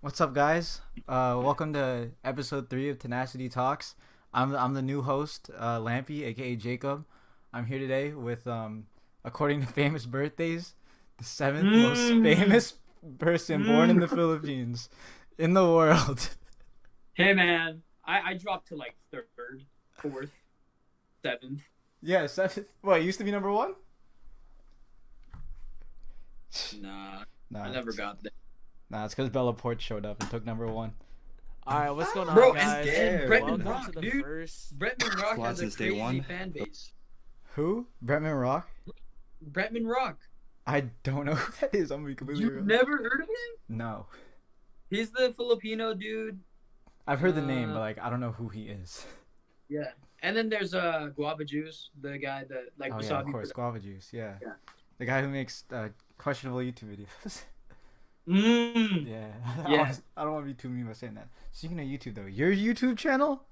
What's up, guys? Welcome to episode 3 of Tenacity Talks. I'm the new host, Lampy, aka Jacob. I'm here today with, according to famous birthdays, the seventh most Mm, famous person born in mm. the Philippines in the world. Hey man, I dropped to like third, fourth, seventh. Yeah, seventh. What, used to be number one? Nah, I Nah, never got there. it's because Bella Porte showed up and took number one. All right, what's going on, Bro, I'm and guys? and scared. Bretman Welcome to Rock, the dude. first. Bretman Rock CLOUT has a since day crazy one. fan base. Who? Bretman Rock? Bretman Rock. I don't know who that is. I'm gonna be completely You've real. never heard of him? No. He's the Filipino dude. I've heard the name, but Uh, like I don't know who he is. yeah. And then there's Guava Juice, the guy that like Oh yeah, of Wasabi. course, guava juice. Yeah, Yeah. the guy who makes questionable YouTube videos. Mm. Yeah, Yeah. I don't want to be too mean by saying that. Speaking of YouTube though, your YouTube channel,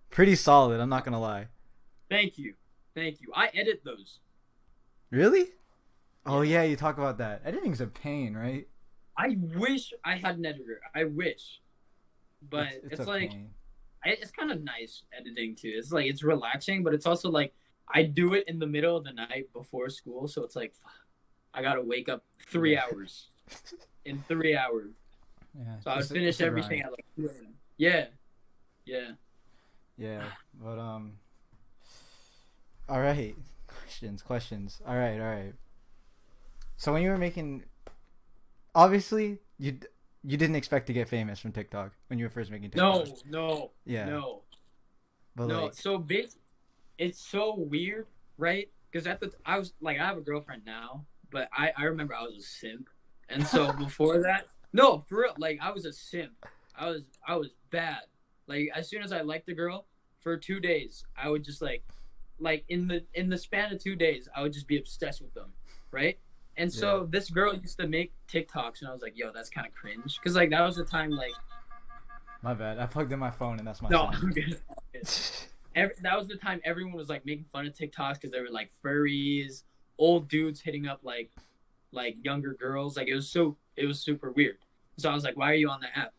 pretty solid. I'm not gonna lie. Thank you. Thank you. I edit those. Really? Oh Yeah. yeah, you talk about that. Editing's a pain, right? I wish I had an editor. I wish. But It's it's a like pain. it's kind of nice editing too. It's like it's relaxing, but it's also like I do it in the middle of the night before school, so it's like fuck, I gotta wake up three Yeah. hours in 3 hours. Yeah. So I would It's finish it's a everything grind. at like 2 a.m. Yeah, yeah. Yeah, but all right. Questions. All right. So when you were making, obviously you didn't expect to get famous from TikTok when you were first making No, TikTok. no, Yeah, no, but no. like, So it's so weird, right? Because I was like I have a girlfriend now, but I remember I was a simp, and so before that, no, for real, like I was a simp. I was bad. Like as soon as I liked the girl, for 2 days, I would just like in the span of 2 days, I would just be obsessed with them, right? And yeah. so this girl used to make TikToks, and I was like, yo, that's kind of cringe, because like that was the time like My bad. I plugged in my phone and that's my no, sound. I'm good. That was the time everyone was like making fun of TikToks because they were like furries, old dudes hitting up like younger girls. Like it was super weird. So I was like, why are you on the app?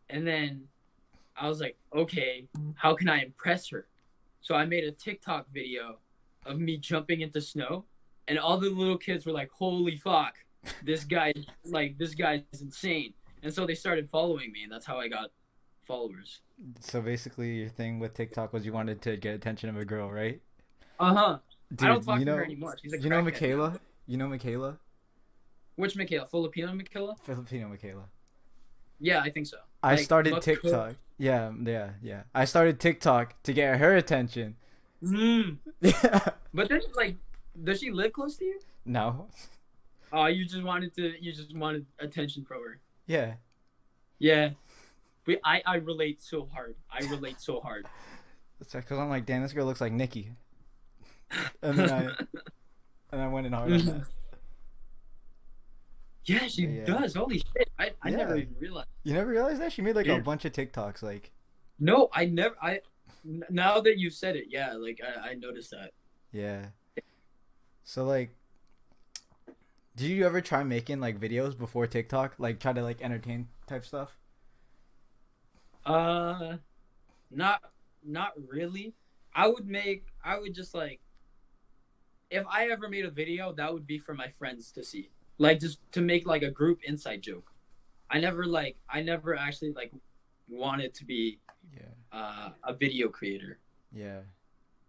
And then I was like, okay, how can I impress her? So I made a TikTok video of me jumping into snow, and all the little kids were like, holy fuck, this guy is insane. And so they started following me, and that's how I got followers. So basically, your thing with TikTok was you wanted to get attention of a girl, right? Uh-huh. I don't Dude, talk to her anymore. She's a you know crackhead now. Michaela? You know Michaela? Which Michaela? Filipino Michaela? Filipino Michaela. Yeah, I think so. I Like started Mako. TikTok. Yeah. I started TikTok to get her attention. Mm. Yeah. But then like does she live close to you? No. Oh, you just wanted attention from her. Yeah. Yeah. I relate so hard. I relate so hard. It's because I'm like, damn, this girl looks like Nikki. And then I went in hard on that. Yeah, she But yeah. does. Holy shit. I never Yeah. even realized. You never realized that? She made like a Yeah. bunch of TikToks. Like, No, now that you said it, yeah, like I noticed that. yeah. So like, do you ever try making like videos before TikTok? Like, try to like entertain type stuff? Uh not not really. I would just like if I ever made a video, that would be for my friends to see. Like just to make like a group inside joke. I never actually like wanted to be Yeah. a video creator. Yeah.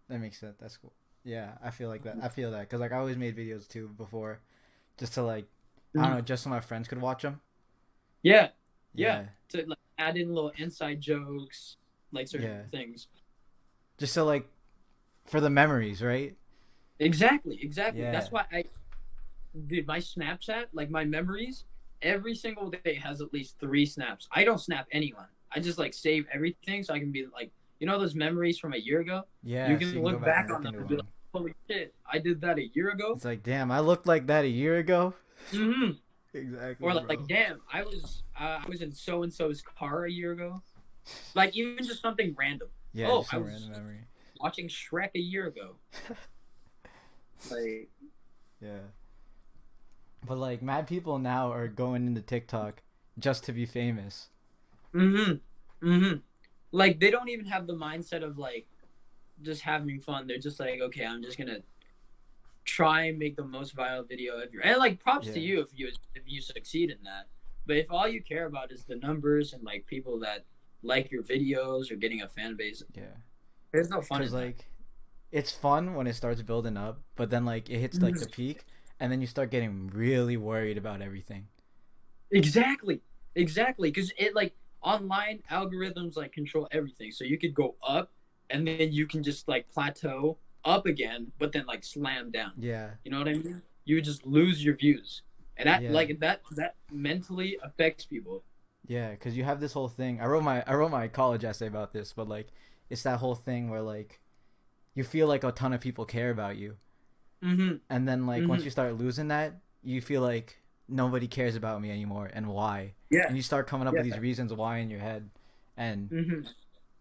That makes sense. That's cool. Yeah, I feel like that. I feel that because like I always made videos too before, just to like, I don't know, just so my friends could watch them. Yeah, yeah. Yeah. To like add in little inside jokes, like certain Yeah. things. Just so like, for the memories, right? Exactly, exactly. Yeah. That's why I did my Snapchat, like my memories, every single day has at least 3 snaps. I don't snap anyone. I just like save everything so I can be like, those memories from a year ago. Yeah. You So can you can go look back back and on look them into and be like, them. holy shit, I did that a year ago. It's like, damn, I looked like that a year ago. Hmm. Exactly, Or bro. like, damn, I was in so and so's car a year ago. Like even just something random. Yeah, Oh, just I some was random memory. watching Shrek a year ago. Like, Yeah. But like, mad people now are going into TikTok just to be famous. Mm-hmm. Mm-hmm. Like they don't even have the mindset of like just having fun. They're just like, okay, I'm just gonna try and make the most viral video ever. And like props to Yeah. you if you succeed in that. But if all you care about is the numbers and like people that like your videos or getting a fan base, Yeah. there's no fun Cause in that. like, it's fun when it starts building up, but then like it hits like Mhm. the peak, and then you start getting really worried about everything. Exactly. Exactly. Because it like online algorithms like control everything. So you could go up and then you can just like plateau up again, but then like slam down. Yeah. You know what I mean? You would just lose your views. And that Yeah. like that mentally affects people. Yeah. Cause you have this whole thing. I wrote my college essay about this, but like, it's that whole thing where like you feel like a ton of people care about you, Mm-hmm. and then like once Mm-hmm. you start losing that, you feel like nobody cares about me anymore, and why? Yeah. And you start coming up Yeah. with these reasons why in your head, and Mm-hmm.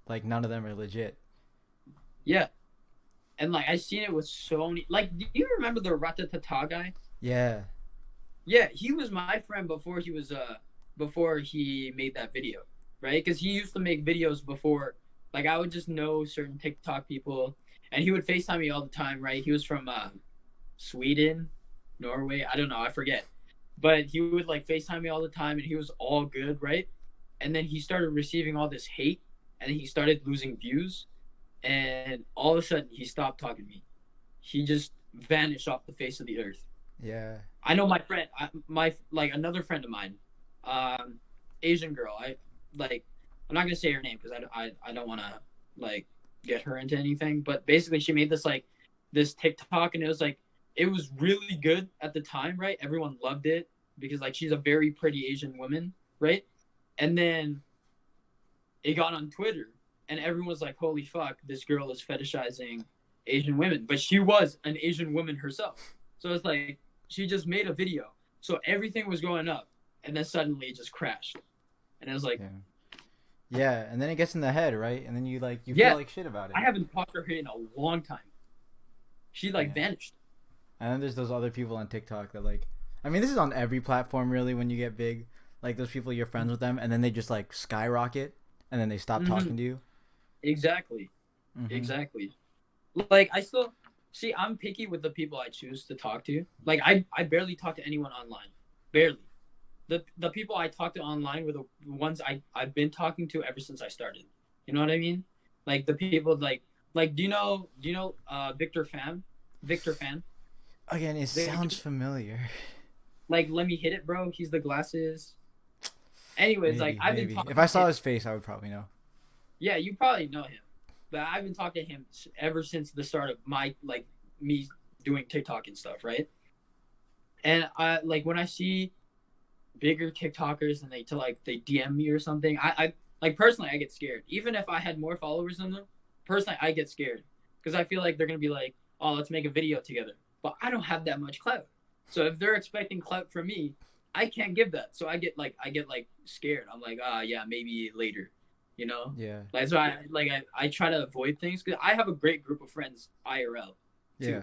like none of them are legit. Yeah. And like I seen it with so many like do you remember the Ratatata guy? Yeah. Yeah, he was my friend before he made that video, right? Because he used to make videos before. Like I would just know certain TikTok people, and he would Facetime me all the time, right? He was from Sweden, Norway, I don't know, I forget, but he would like Facetime me all the time, and he was all good, right? And then he started receiving all this hate, and he started losing views, and all of a sudden he stopped talking to me. He just vanished off the face of the earth. Yeah. I know my friend, my like another friend of mine, um, Asian girl. I like. I'm not gonna say her name because I don't want to like get her into anything. But basically, she made this TikTok, and it was really good at the time, right? Everyone loved it because like she's a very pretty Asian woman, right? And then it got on Twitter, and everyone was like, "Holy fuck, this girl is fetishizing Asian women," but she was an Asian woman herself. So it's like she just made a video, so everything was going up, and then suddenly it just crashed, and it was like, Yeah. Yeah, and then it gets in the head, right? And then you feel yeah, like shit about it. I haven't talked to her in a long time. She like Yeah. vanished. And then there's those other people on TikTok that like, I mean, this is on every platform really. When you get big, like those people you're friends with them, and then they just like skyrocket, and then they stop Mm-hmm. talking to you. Exactly, Mm-hmm. exactly. Like I still see. I'm picky with the people I choose to talk to. Like I barely talk to anyone online, barely. The people I talk to online were the ones I've been talking to ever since I started. You know what I mean? Like the people like do you know Victor Fan? Victor Fan? Again, it Victor, sounds familiar. like let me hit it, bro. He's the glasses. Anyways, like Maybe, I've been maybe. talking If I to saw him. his face, I would probably know. Yeah, you probably know him. But I've been talking to him ever since the start of my like me doing TikTok and stuff, right? And I like when I see bigger TikTokers and they DM me or something. I like personally I get scared. Even if I had more followers than them, personally I get scared because I feel like they're gonna be like, oh, let's make a video together. But I don't have that much clout. So if they're expecting clout from me, I can't give that. So I get scared. I'm like, yeah, maybe later, you know. Yeah. Like so I try to avoid things because I have a great group of friends IRL too. Yeah.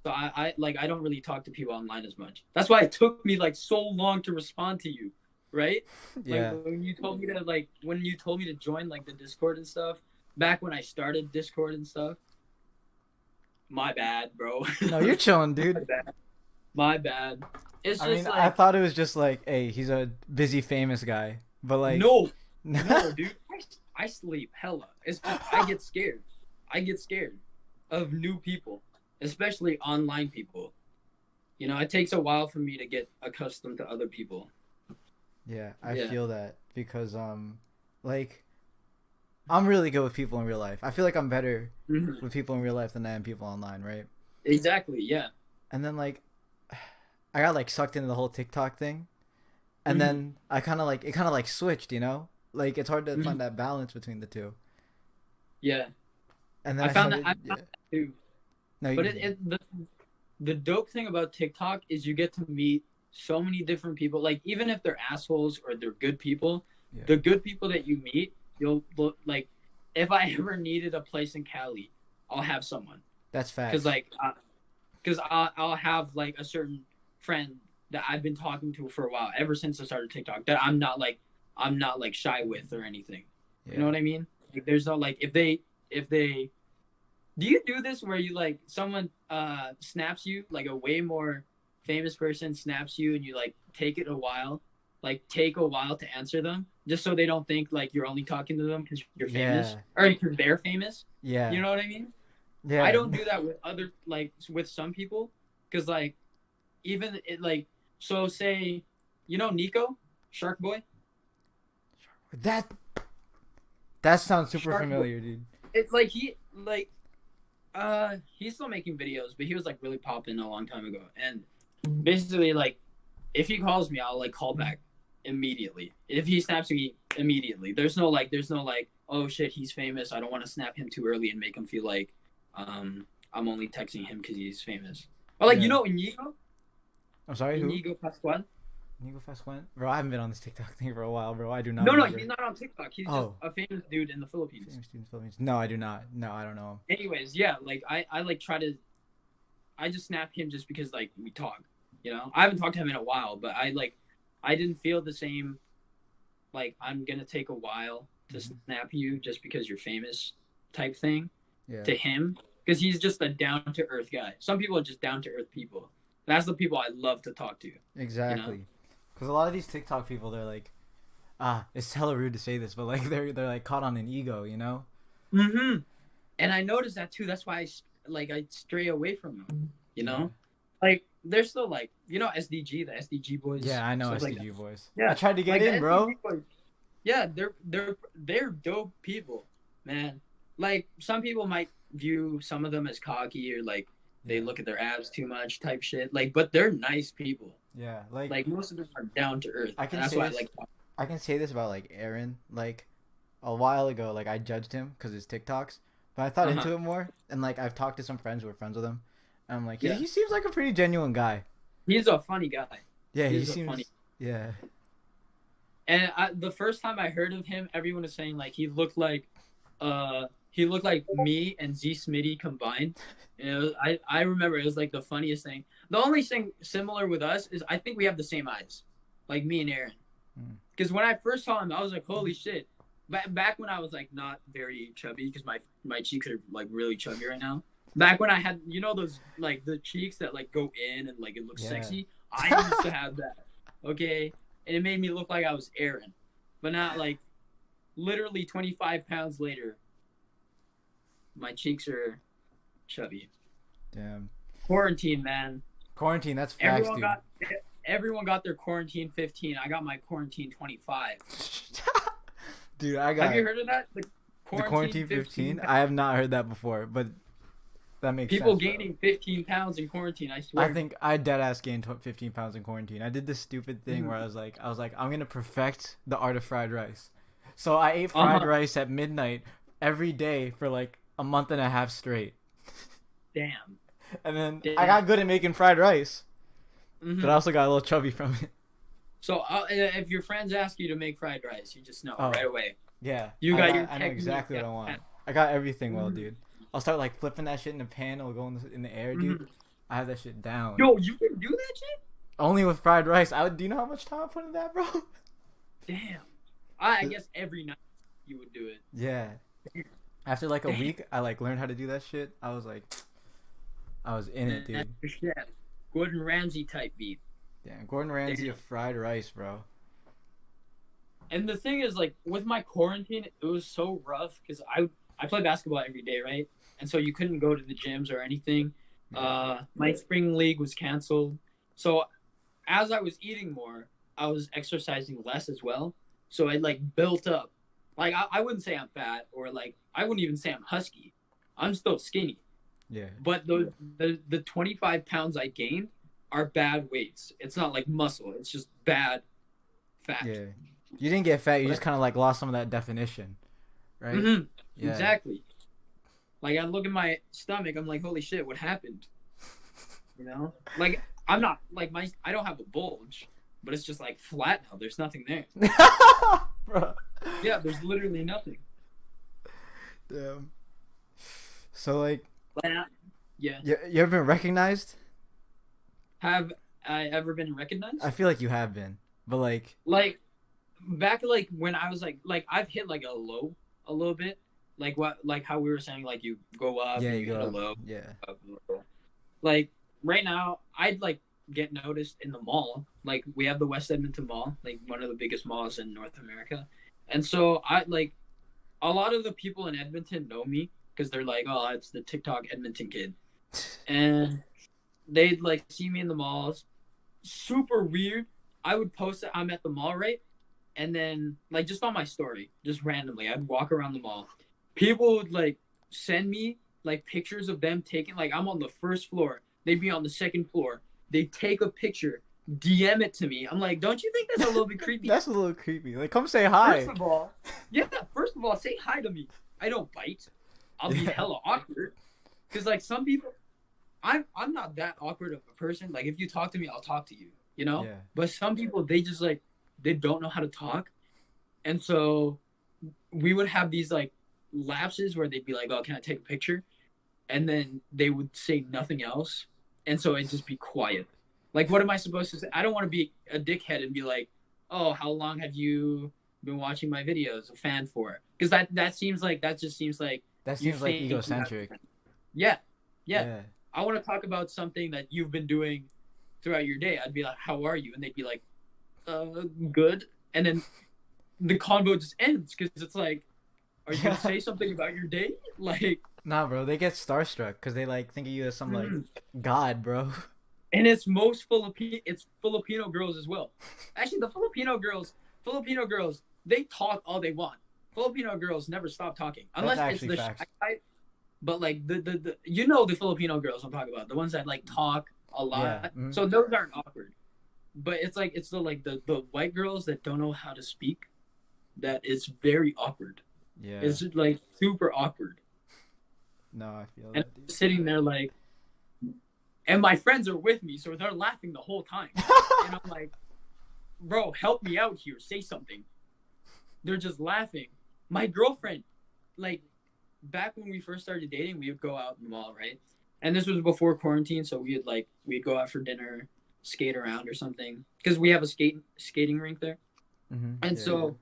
So I don't really talk to people online as much. That's why it took me like so long to respond to you, right? Yeah. Like when you told me to join like the Discord and stuff, back when I started Discord and stuff. My bad, bro. No, you're chilling, My dude. bad. My bad. It's I just mean, I like thought it was just like, hey, he's a busy famous guy, but like, no, dude. I sleep hella. It's just I get scared. I get scared of new people, especially online people. You know, it takes a while for me to get accustomed to other people. Yeah, I Yeah. feel that because like I'm really good with people in real life. I feel like I'm better Mhm. with people in real life than I am people online, right? Exactly. Yeah. And then like I got like sucked into the whole TikTok thing, and Mhm. then it kind of like switched, you know? Like it's hard to Mhm. find that balance between the two. Yeah. And then I I found that. started, I yeah. found that too. No, But the dope thing about TikTok is you get to meet so many different people. Like even if they're assholes or they're good people, Yeah. the good people that you meet, you'll like. If I ever needed a place in Cali, I'll have someone. That's Because facts. I'll have like a certain friend that I've been talking to for a while, ever since I started TikTok. That I'm not like I'm not like shy with or anything. Yeah. You know what I mean? Like, there's no like if they do you do this where you like someone snaps you, like a way more famous person snaps you and you like take a while to answer them just so they don't think like you're only talking to them because you're famous or because they're famous. Yeah. You know what I mean? Yeah. I don't do that with other like with some people because like even it like so say Nico Shark Boy. That sounds super Shark familiar, Boy. dude. It's like he's still making videos, but he was like really popping a long time ago. And basically, like, if he calls me, I'll like call back immediately. If he snaps me immediately, there's no like, oh shit, he's famous. I don't want to snap him too early and make him feel like, I'm only texting him because he's famous. Or like Inigo. I'm sorry, Inigo Pascual. Inigo Pascual? Bro, I haven't been on this TikTok thing for a while, bro. I do not. No, he's not on TikTok. He's just a famous dude in the Philippines. Famous dude in the Philippines. No, I do not. No, I don't know him. Anyways, yeah, like I like I just snap him just because like we talk. I haven't talked to him in a while, but I didn't feel the same. Like I'm gonna take a while to snap you just because you're famous, type thing. Yeah. To him, because he's just a down to earth guy. Some people are just down to earth people. That's the people I love to talk to. Exactly. Because a lot of these TikTok people, they're like, it's hella rude to say this, but like they're like caught on an ego, Mm-hmm. And I noticed that too. That's why I stray away from them. Like they're still like SDG, the SDG boys. Yeah, I know SDG boys. Yeah, I tried to get in, bro. Boys, yeah, they're dope people, man. Like some people might view some of them as cocky or like they look at their abs too much type shit. Like, but they're nice people. Yeah, like most of them are down to earth. I can say this about like Aaron. Like a while ago, like I judged him because his TikToks, but I thought into it more, and like I've talked to some friends who are friends with him, and I'm like, he seems like a pretty genuine guy. He's a funny guy. Yeah, he seems funny. Yeah. And the first time I heard of him, everyone was saying like he looked like me and Z Smitty combined. I remember it was like the funniest thing. The only thing similar with us is I think we have the same eyes, like me and Aaron. Because when I first saw him, I was like, holy shit. Back when I was like not very chubby, because my cheeks are like really chubby right now. Back when I had those like the cheeks that like go in and like it looks sexy. I used to have that. Okay, and it made me look like I was Aaron, but not like literally 25 pounds later. My cheeks are chubby. Damn. Quarantine, man. Quarantine, that's facts, dude. Everyone got their quarantine 15. I got my quarantine 25. Dude, have you heard of that? The quarantine 15? I have not heard that before, but that makes People sense. Gaining 15 pounds in quarantine, I swear. I think I deadass gained 15 pounds in quarantine. I did this stupid thing where I was like, I'm going to perfect the art of fried rice. So I ate fried rice at midnight every day for like a month and a half straight. Damn. And then I got good at making fried rice. But I also got a little chubby from it. So if your friends ask you to make fried rice, you just know right away. Yeah. I know exactly what I want. I got everything well, dude. I'll start like flipping that shit in the pan. It'll go in the air, dude. I have that shit down. Yo, you can do that shit? Only with fried rice. Do you know how much time I put in that, bro? Damn. I guess every night you would do it. Yeah. After like a week, I like learned how to do that shit. I was in it, dude. Gordon Ramsay type beat. Damn, Gordon Ramsay of fried rice, bro. And the thing is, like, with my quarantine, it was so rough because I play basketball every day, right? And so you couldn't go to the gyms or anything. My spring league was canceled. So as I was eating more, I was exercising less as well. So it like built up. Like I wouldn't say I'm fat or like I wouldn't even say I'm husky. I'm still skinny. Yeah. But the 25 pounds I gained are bad weights. It's not like muscle. It's just bad fat. Yeah. You didn't get fat. You just kind of like lost some of that definition, right? Mm-hmm. Yeah. Exactly. Like I look at my stomach, I'm like, holy shit, what happened? Like I'm not like I don't have a bulge, but it's just like flat now. There's nothing there. Bro. Yeah, there's literally nothing. Damn. So like. Yeah. You ever been recognized? Have I ever been recognized? I feel like you have been, but like back like when I was like I've hit like a low a little bit, like how we were saying, like you go up Yeah, and you you hit go a up. low. Yeah. Up, low. Like right now, I'd like get noticed in the mall. Like we have the West Edmonton Mall, like one of the biggest malls in North America, and so I like a lot of the people in Edmonton know me because they're like, oh, it's the TikTok Edmonton kid, and they'd like see me in the malls. Super weird. I would post that I'm at the mall, right? And then like just on my story, just randomly, I'd walk around the mall. People would like send me like pictures of them taking, like I'm on the first floor, they'd be on the second floor. They take a picture, DM it to me. I'm like, don't you think that's a little bit creepy? That's a little creepy. Like, come say hi. First of all, say hi to me. I don't bite. I'll be Yeah. hella awkward. Cause like some people, I'm not that awkward of a person. Like if you talk to me, I'll talk to you. You know. Yeah. But some people, they just like they don't know how to talk, and so we would have these like lapses where they'd be like, "Oh, can I take a picture?" And then they would say nothing else, and so it'd just be quiet. Like, what am I supposed to say? I don't want to be a dickhead and be like, "Oh, how long have you been watching my videos? A fan for it?" Because that seems like That you seems like think you have- egocentric. Yeah. I want to talk about something that you've been doing throughout your day. I'd be like, "How are you?" And they'd be like, good. And then the convo just ends because it's like, are you gonna say something about your day? Like, Nah, bro, they get starstruck because they like think of you as some like god, bro. and it's it's Filipino girls as well. Actually, the Filipino girls, they talk all they want. Filipino girls never stop talking unless it's the shy type. But like the the Filipino girls I'm talking about, the ones that like talk a lot. Yeah. Mm-hmm. So those aren't awkward. But it's like it's the white girls that don't know how to speak, that is very awkward. Yeah. It's like super awkward. No, I feel And that, dude. sitting there like, and my friends are with me, so they're laughing the whole time. And I'm like, bro, help me out here. Say something. They're just laughing. My girlfriend, like, back when we first started dating, we would go out in the mall, right? And this was before quarantine, so we'd go out for dinner, skate around or something, because we have a skating rink there. Mm-hmm. And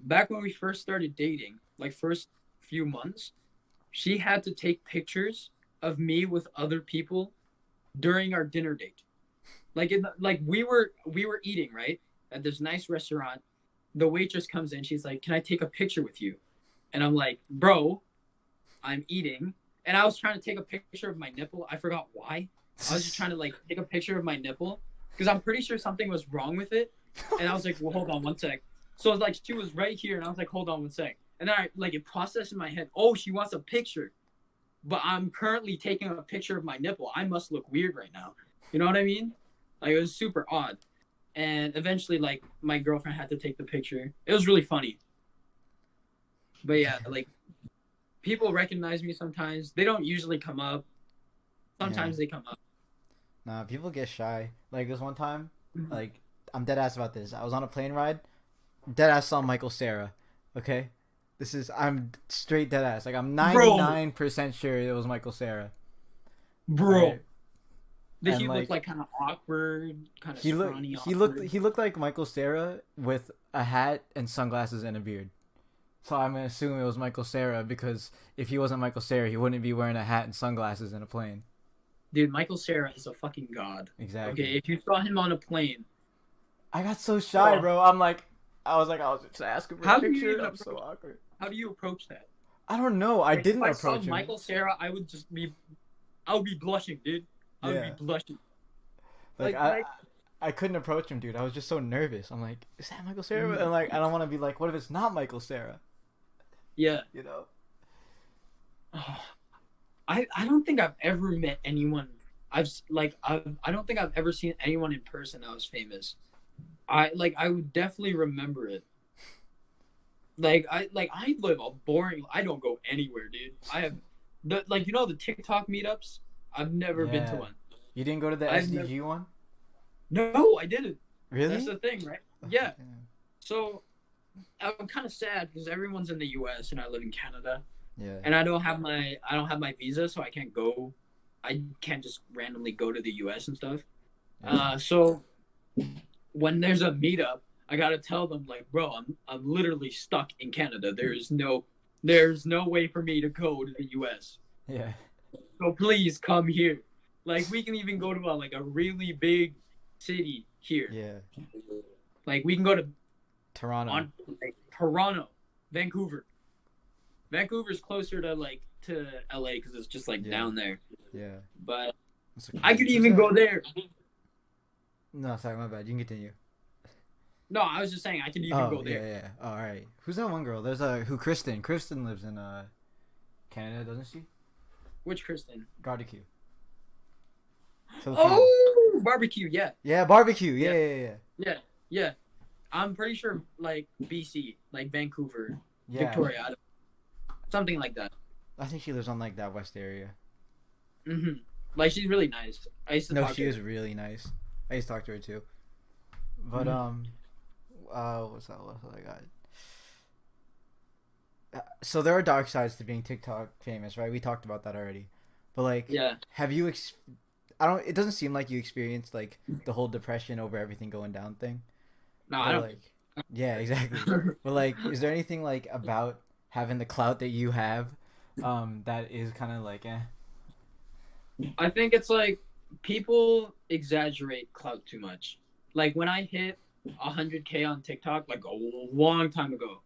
back when we first started dating, like first few months, she had to take pictures of me with other people during our dinner date. Like we were eating, right, at this nice restaurant. The waitress comes in, she's like, "Can I take a picture with you?" And I'm like, "Bro, I'm eating." And I was trying to take a picture of my nipple. I forgot why. I was just trying to like take a picture of my nipple because I'm pretty sure something was wrong with it. And I was like, well, hold on one sec. So like she was right here, and I was like, hold on one sec. And then it processed in my head. Oh, she wants a picture, but I'm currently taking a picture of my nipple. I must look weird right now. You know what I mean? Like it was super odd. And eventually, like my girlfriend had to take the picture. It was really funny. But yeah, like people recognize me sometimes. They don't usually come up. Sometimes they come up. Nah, people get shy. Like this one time, like I'm dead ass about this. I was on a plane ride, dead ass saw Michael Cera. Okay, I'm straight dead ass. Like I'm 99% sure it was Michael Cera. Bro. Right? Did he look like kind of awkward, kind of scrawny? He looked like Michael Cera with a hat and sunglasses and a beard. So I'm gonna assume it was Michael Cera because if he wasn't Michael Cera, he wouldn't be wearing a hat and sunglasses in a plane. Dude, Michael Cera is a fucking god. Exactly. Okay, if you saw him on a plane. I got so shy, bro. I was just asking for a picture. I'm so awkward. How do you approach that? I don't know. I didn't approach him. Michael Cera, I would be blushing, dude. I would be blushing. Like I couldn't approach him, dude. I was just so nervous. I'm like, is that Michael Cera? Mm-hmm. And like, I don't want to be like, what if it's not Michael Cera? Yeah. You know. I don't think I've ever met anyone. I don't think I've ever seen anyone in person that was famous. I would definitely remember it. I live a boring. I don't go anywhere, dude. I have the TikTok meetups. I've never been to one. You didn't go to the SDG one? No, I didn't. Really? That's the thing, right? Yeah. So I'm kind of sad because everyone's in the U.S. and I live in Canada. Yeah. And I don't have my visa, so I can't go. I can't just randomly go to the U.S. and stuff. Yeah. So when there's a meetup, I gotta tell them like, bro, I'm literally stuck in Canada. There's no way for me to go to the U.S. Yeah. So please come here. Like we can even go to a really big city here. Yeah. Like we can go to Toronto. Toronto, Vancouver. Vancouver's closer to LA because it's just down there. Yeah. But I could even go there. No, sorry, my bad. You can continue. No, I was just saying I could even go there. Yeah. Oh, all right. Who's that one girl? There's Kristen. Kristen lives in Canada, doesn't she? Which Kristen? Barbecue. Oh, barbecue. Yeah. Yeah, barbecue. Yeah. Yeah. I'm pretty sure BC, Vancouver, Yeah. Victoria, something like that. I think she lives on that west area. Mhm. She's really nice. I used to talk to her. She is really nice. I used to talk to her too. But what's that I got? So there are dark sides to being TikTok famous, right? We talked about that already. But have you it doesn't seem like you experienced the whole depression over everything going down thing. No, I don't. Yeah, exactly. But is there anything about having the clout that you have that is kind of eh? I think it's people exaggerate clout too much. When I hit 100K on TikTok, a long time ago,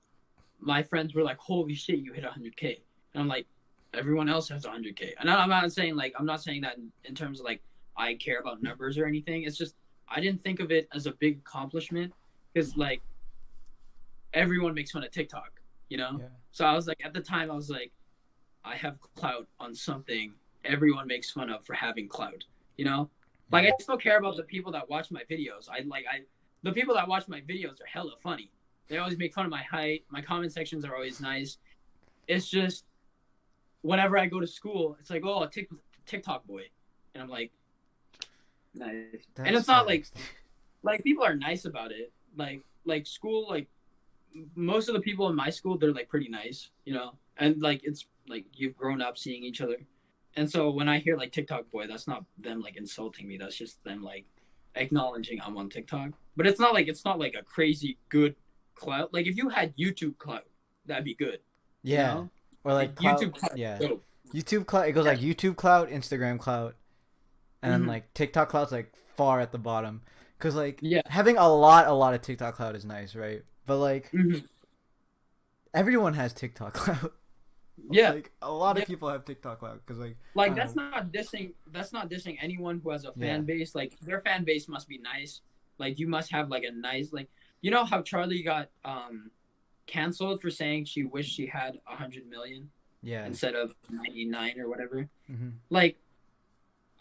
my friends were like, "Holy shit, you hit 100K!" And I'm like, "Everyone else has 100K." And I'm not saying that in terms of I care about numbers or anything. It's just I didn't think of it as a big accomplishment because everyone makes fun of TikTok, you know. Yeah. So I was at the time I was I have clout on something everyone makes fun of for having clout, you know. I still care about the people that watch my videos. The people that watch my videos are hella funny. They always make fun of my height. My comment sections are always nice. It's just whenever I go to school, it's oh, a TikTok boy, and I'm like, nice. That's and it's not people are nice about it. School, most of the people in my school, they're pretty nice, you know. And it's you've grown up seeing each other. And so when I hear TikTok boy, that's not them insulting me. That's just them acknowledging I'm on TikTok. But it's not a crazy good clout. If you had YouTube clout, that'd be good. Yeah. You know? Or clout, YouTube clout. Yeah. Dope. YouTube clout. It goes YouTube clout, Instagram clout, and then TikTok clout's far at the bottom. Cause having a lot of TikTok clout is nice, right? But everyone has TikTok clout. Yeah, a lot of people have TikTok clout because that's not dissing anyone who has a fan base. Their fan base must be nice. You must have a nice you know how Charlie got canceled for saying she wished she had 100 million instead of 99 or whatever.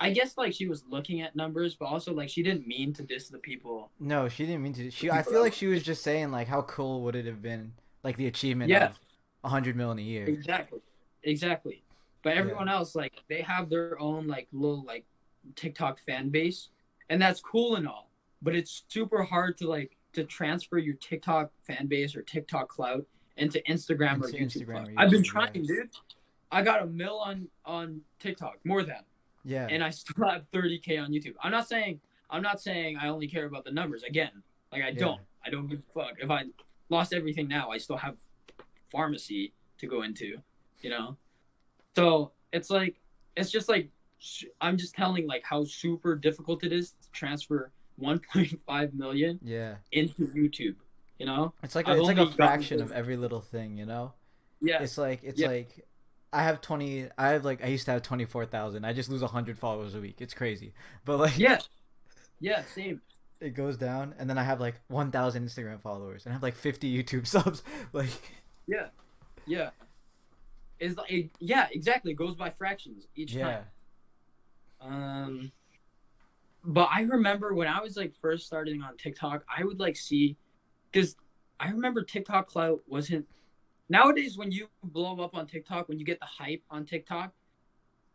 I guess she was looking at numbers, but also she didn't mean to diss the people. No, she didn't mean to. I feel she was just saying how cool would it have been the achievement of 100 million a year. Exactly. But everyone else they have their own little TikTok fan base, and that's cool and all. But it's super hard to transfer your TikTok fan base or TikTok clout into Instagram or YouTube clout. I've been trying, dude. I got 1 mil on TikTok, more than. Yeah. And I still have 30K on YouTube. I'm not saying I only care about the numbers. Again, I don't give a fuck. If I lost everything now, I still have pharmacy to go into, you know. So it's it's just I'm just telling how super difficult it is to transfer 1.5 million into YouTube, you know. It's a fraction of every little thing, you know. Yeah. It's I used to have 24,000. I just lose 100 followers a week. It's crazy. But yeah, same. It goes down, and then I have 1,000 Instagram followers, and I have 50 YouTube subs. Yeah. Is exactly. It goes by fractions each time. But I remember when I was first starting on TikTok, I would see, because I remember TikTok clout wasn't. Nowadays, when you blow up on TikTok, when you get the hype on TikTok,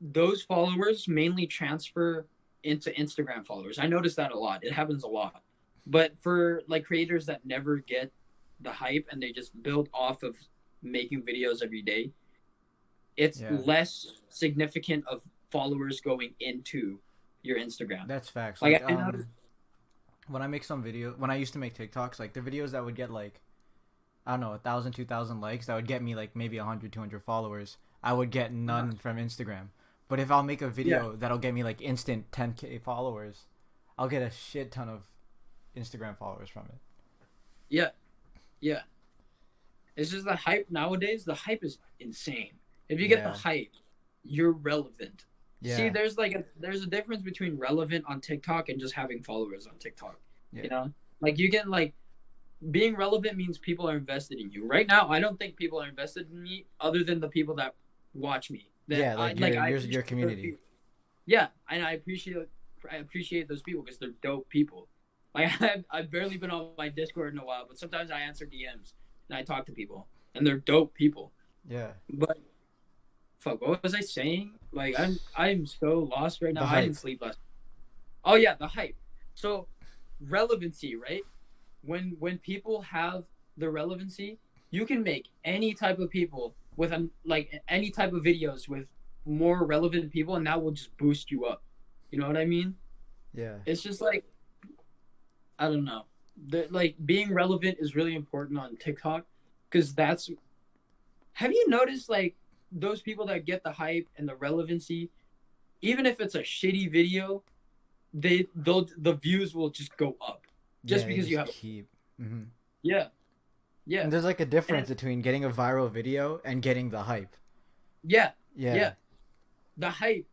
those followers mainly transfer into Instagram followers. I noticed that a lot. It happens a lot. But for creators that never get the hype and they just build off of making videos every day, it's less significant of followers going into your Instagram. That's facts. when I make some video, when I used to make TikToks, like the videos that would get like, I don't know, 1,000, 2,000 likes, that would get me like maybe 100, 200 followers. I would get none from Instagram. But if I'll make a video that'll get me like instant 10K followers, I'll get a shit ton of Instagram followers from it. Yeah. Yeah. It's just the hype nowadays. The hype is insane. If you get the hype, you're relevant. Yeah. See, there's a difference between relevant on TikTok and just having followers on TikTok. Yeah. You know, like you can like being relevant means people are invested in you. Right now, I don't think people are invested in me other than the people that watch me. Your community. Yeah, and I appreciate those people because they're dope people. Like I've barely been on my Discord in a while, but sometimes I answer DMs and I talk to people, and they're dope people. Yeah. But fuck, what was I saying? Like I'm so lost right now. I didn't sleep last. Oh yeah, the hype. So relevancy, right? When people have the relevancy, you can make any type of people with any type of videos with more relevant people, and that will just boost you up. You know what I mean? Yeah. It's just like, I don't know. Like being relevant is really important on TikTok because have you noticed like those people that get the hype and the relevancy, even if it's a shitty video, the views will just go up just because you have Mm-hmm. Yeah. And there's like a difference between getting a viral video and getting the hype. Yeah. The hype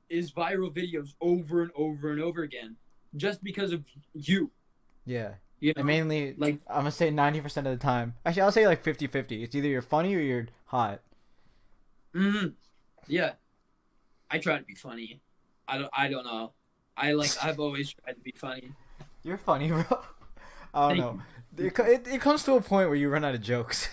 is viral videos over and over and over again just because of you. Yeah. You know? And mainly, like, I'm going to say 90% of the time. Actually, I'll say like 50-50. It's either you're funny or you're hot. Mm-hmm. Yeah. I try to be funny. I don't know. I've always tried to be funny. You're funny, bro. I don't know. It comes to a point where you run out of jokes.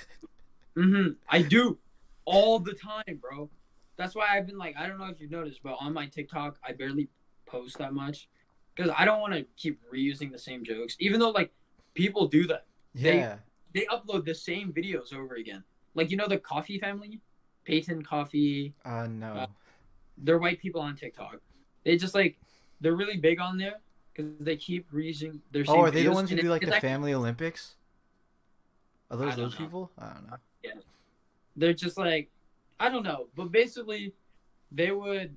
Mm-hmm. I do. All the time, bro. That's why I've been like, I don't know if you've noticed, but on my TikTok, I barely post that much. Because I don't want to keep reusing the same jokes. Even though, like, people do that. Yeah. They upload the same videos over again. Like, you know the Coffee family? Peyton Coffee. No. They're white people on TikTok. They just, like, they're really big on there. Because they keep reusing their same videos. Oh, are they the ones who do, like, the Family Olympics? Are those people? I don't know. Yeah. They're just, like, I don't know. But basically, their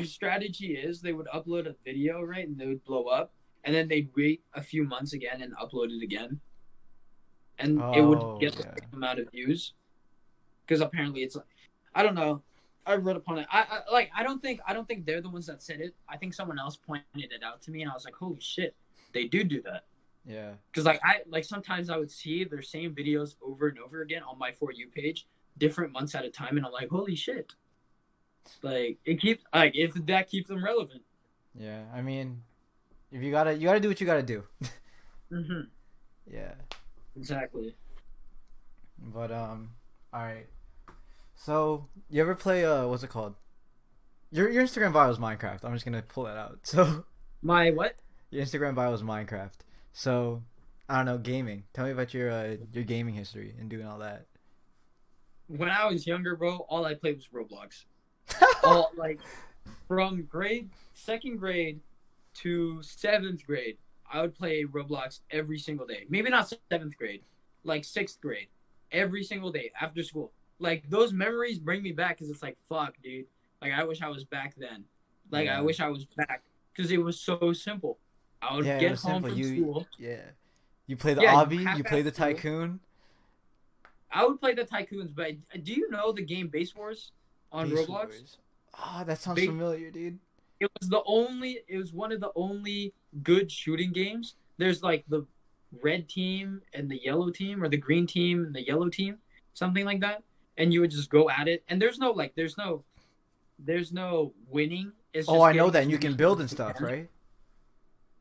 strategy is they would upload a video, right? And they would blow up. And then they'd wait a few months again and upload it again. And it would get the same amount of views. Because apparently it's, like, I don't know. I read upon it. I don't think they're the ones that said it. I think someone else pointed it out to me, and I was like, "Holy shit, they do that." Yeah. Because like sometimes I would see their same videos over and over again on my For You page, different months at a time, and I'm like, "Holy shit!" Like it keeps if that keeps them relevant. Yeah, I mean, if you gotta do what you gotta do. Mm-hmm. Yeah. Exactly. But all right. So, you ever play, what's it called? Your Instagram bio is Minecraft. I'm just gonna pull that out. So, my what? Your Instagram bio is Minecraft. So, I don't know, gaming. Tell me about your gaming history and doing all that. When I was younger, bro, all I played was Roblox. All like from second grade to 7th grade, I would play Roblox every single day. Maybe not 7th grade, like 6th grade, every single day after school. Like those memories bring me back because it's like, fuck, dude. Like I wish I was back then. Like I wish I was back because it was so simple. I would get home from school. Yeah. You play the obby. You play the tycoon. I would play the tycoons, but do you know the game Base Wars on Roblox? Oh, that sounds familiar, dude. It was one of the only good shooting games. There's like the red team and the yellow team, or the green team and the yellow team, something like that. And you would just go at it. And there's no winning. It's just I know that. And you can build and stuff, right?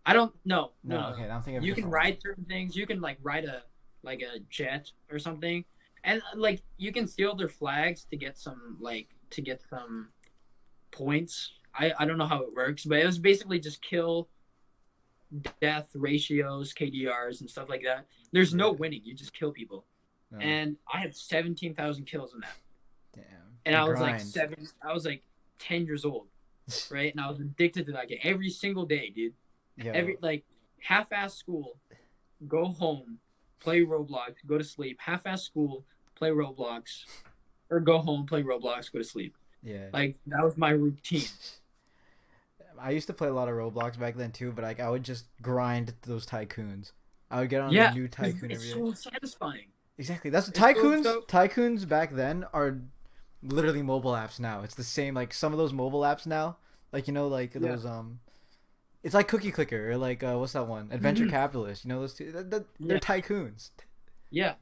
I don't know. No. Okay, I'm thinking. You can ride certain things. You can like ride a jet or something, and like you can steal their flags to get some points. I don't know how it works, but it was basically just kill, death ratios, KDRs, and stuff like that. There's no winning. You just kill people. No. And I had 17,000 kills in that. Damn. And I was like 10 years old, right? And I was addicted to that game every single day, dude. Yeah. half-ass school, go home, play Roblox, go to sleep. Half-ass school, play Roblox, or go home, play Roblox, go to sleep. Yeah. Like that was my routine. I used to play a lot of Roblox back then too, but like I would just grind those tycoons. I would get on a Yeah, new 'cause tycoon it's every day. so satisfying. Exactly. That's It's so, tycoons. so Tycoons back then are literally mobile apps now. It's the same. Like some of those mobile apps now, like like yeah. those it's like Cookie Clicker or like what's that one? Adventure Mhm. Capitalist. You know those two? They're Yeah. tycoons. Yeah.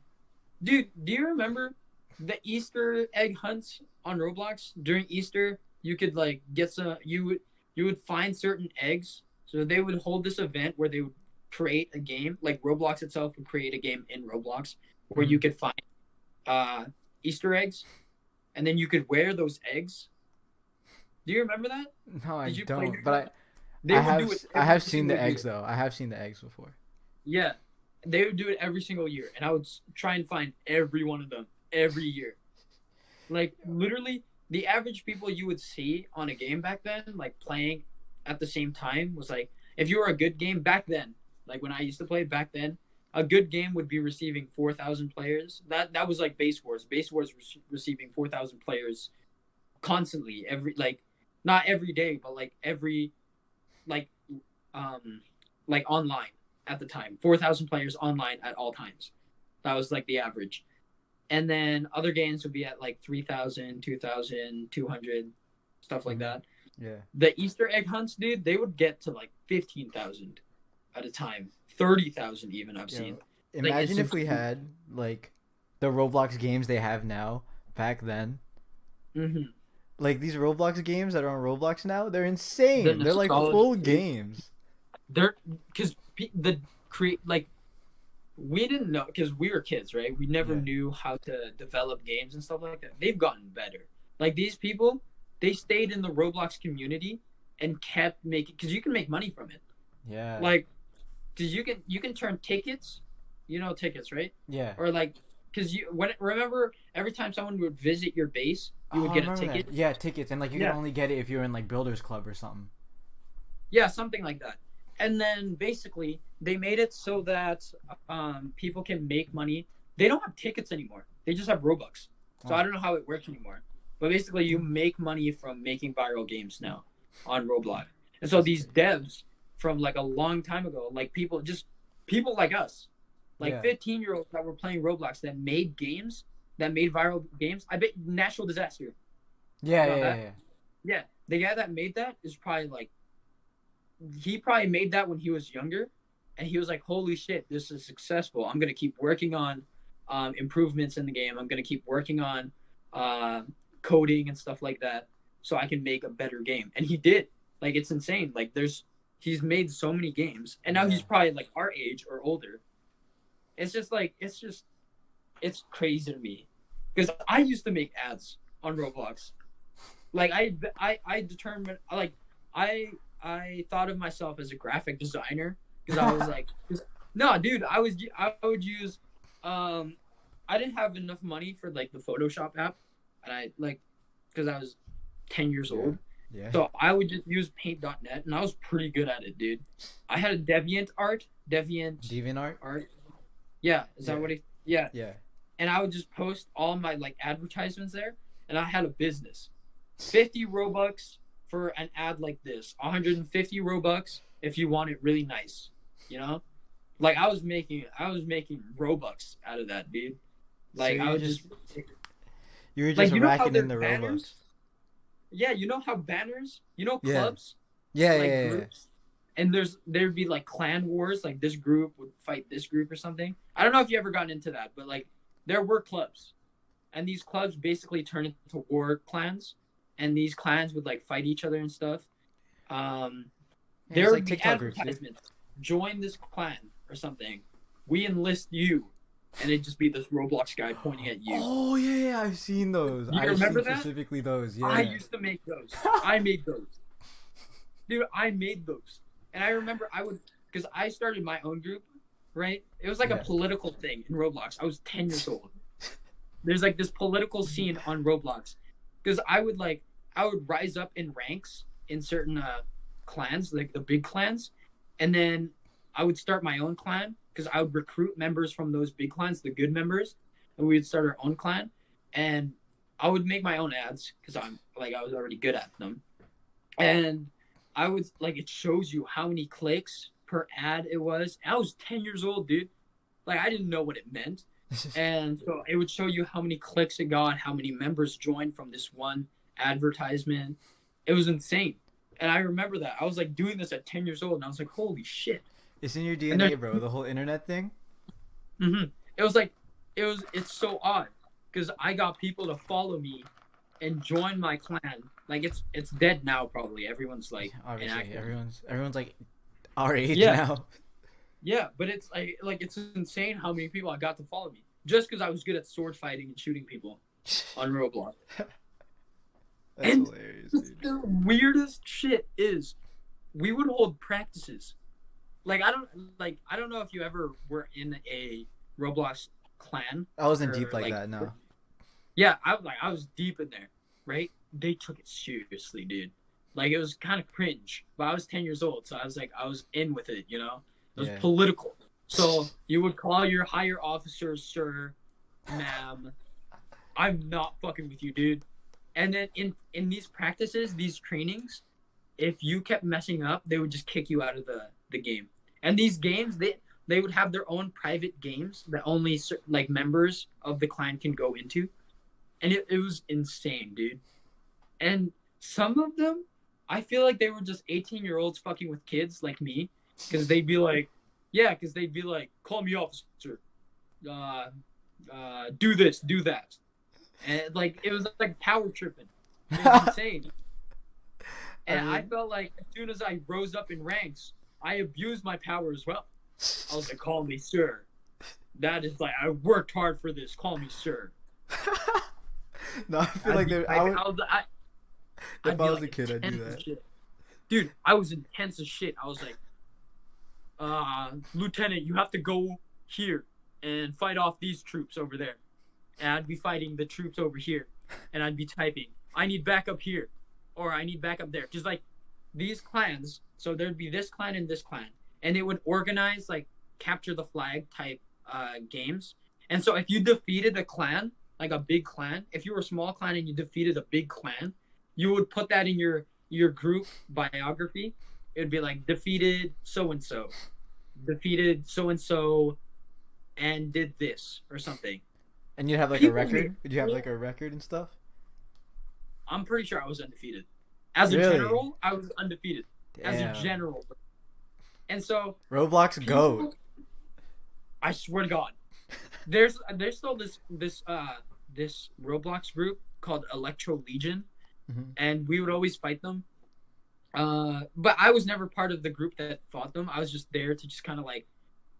Dude, do you remember the Easter egg hunts on Roblox? During Easter, you could like get some you would find certain eggs. So they would hold this event where they would create a game, like Roblox itself would create a game in Roblox where you Mhm. could find uh Easter eggs and then you could wear those eggs. Do you remember that? No, I Did you play don't. that? But They would do it I every have seen single the eggs year. though. I have seen the eggs before. Yeah. They would do it every single year and I would try and find every one of them every year. Like literally the average people you would see on a game back then, like playing at the same time, was like if you were a good game back then, like when I used to play back then, a good game would be receiving 4,000 players. That was like Base Wars. Base Wars receiving 4,000 players constantly, every like not every day, but like every like like online at the time. 4,000 players online at all times. That was like the average. And then other games would be at like 3,000, 2,000, 200, stuff like that. Yeah. The Easter egg hunts, dude, they would get to like 15,000 at a time, 30,000 even. I've seen. Like, Imagine it's if we insane. had like the Roblox games they have now back then. Mhm. Like these Roblox games that are on Roblox now, they're insane. The They're like nostalgia, full dude. games. They're because the create like we didn't know because we were kids, right? We never Yeah. knew how to develop games and stuff like that. They've gotten better. Like these people, they stayed in the Roblox community and kept making because you can make money from it. Yeah. Like, because you can turn tickets, tickets, right? Yeah. Or like, because remember every time someone would visit your base, you would Oh, I get a remember ticket. that. Yeah, tickets, and like you Yeah. can only get it if you're in like Builders Club or something. Yeah, something like that. And then basically they made it so that people can make money. They don't have tickets anymore. They just have Robux. So Oh. I don't know how it works anymore. But basically you make money from making viral games now on Roblox. And so these devs from like a long time ago, like people like us, like Yeah. 15-year-olds that were playing Roblox that made games, that made viral games. I bet Natural Disaster. Yeah, About yeah, that? yeah, yeah. Yeah, the guy that made that is probably like he probably made that when he was younger and he was like, holy shit, this is successful. I'm going to keep working on improvements in the game. I'm going to keep working on coding and stuff like that so I can make a better game. And he did. Like, it's insane. Like, he's made so many games and now he's probably like our age or older. It's just like, it's crazy to me because I used to make ads on Roblox. Like I determined, like I thought of myself as a graphic designer because I was like, no, dude, I would use, I didn't have enough money for like the Photoshop app, and I like, because I was 10 years old, Yeah. so I would just use Paint.net, and I was pretty good at it, dude. I had a DeviantArt. DeviantArt. Yeah, is that Yeah. what it? Yeah, Yeah. and I would just post all my like advertisements there, and I had a business. 50 Robux for an ad like this, 150 Robux if you want it really nice, Like I was making Robux out of that, dude. Like So I would just You were like just how racking their in the banners. Robux. Yeah, how banners, Yeah. clubs, Yeah, like yeah. groups, and there'd be like clan wars, like this group would fight this group or something. I don't know if you ever gotten into that, but like there were clubs, and these clubs basically turned into war clans, and these clans would like fight each other and stuff. Yeah, There it's would like be TikTok groups, dude. advertisements. Join this clan or something. We enlist you, and it'd just be this Roblox guy pointing at you. Oh yeah, I've seen those. You I've remember seen that? specifically those. Yeah. I used to make those. I made those. Dude, I made those. And I remember because I started my own group, right? It was like a Yeah. political thing in Roblox. I was 10 years old. There's like this political scene on Roblox. Because I would rise up in ranks in certain clans, like the big clans. And then I would start my own clan because I would recruit members from those big clans, the good members, and we would start our own clan. And I would make my own ads because I was already good at them. And I would it shows you how many clicks per ad it was. I was 10 years old, dude. Like, I didn't know what it meant. And so it would show you how many clicks it got, how many members joined from this one advertisement. It was insane. And I remember that. I was like doing this at 10 years old, and I was like, holy shit. It's in your DNA, bro. The whole internet thing. Mm-hmm. It's so odd because I got people to follow me and join my clan. Like, it's dead now, probably. Everyone's like obviously inactive. everyone's like our age now. Yeah, but it's like it's insane how many people I got to follow me just because I was good at sword fighting and shooting people on Roblox. That's hilarious, dude. The weirdest shit is we would hold practices. Like, I don't know if you ever were in a Roblox clan. I wasn't deep like that, no. Yeah, I was deep in there, right? They took it seriously, dude. Like, it was kind of cringe, but I was 10 years old, so I was in with it, you know? It was political. So you would call your higher officers, sir, ma'am. I'm not fucking with you, dude. And then in these practices, these trainings, if you kept messing up, they would just kick you out of the game. And these games, they would have their own private games that only like members of the clan can go into. And it was insane, dude. And some of them, I feel like they were just 18-year-olds fucking with kids like me. Because they'd be like, call me officer. Do this, do that. And like, it was like power tripping. It was insane. And I felt like as soon as I rose up in ranks, I abused my power as well. I was like, call me sir. That is like, I worked hard for this. Call me sir. No, I feel like if I was a kid, I'd do that. Dude, I was intense as shit. I was like, Lieutenant, you have to go here and fight off these troops over there. And I'd be fighting the troops over here. And I'd be typing, I need backup here. Or I need backup there. Just like these clans, so there'd be this clan and this clan. And they would organize like capture the flag type games. And so if you defeated a clan, like a big clan, if you were a small clan and you defeated a big clan, you would put that in your group biography. It would be like defeated so-and-so, defeated so-and-so, and did this or something. And you'd have like a record? Did you have like a record and stuff? I'm pretty sure I was undefeated. As a general, I was undefeated. Damn. As a general. And so Roblox GOAT. I swear to God. There's still this Roblox group called Electro Legion. Mm-hmm. And we would always fight them. But I was never part of the group that fought them. I was just there to just kind of like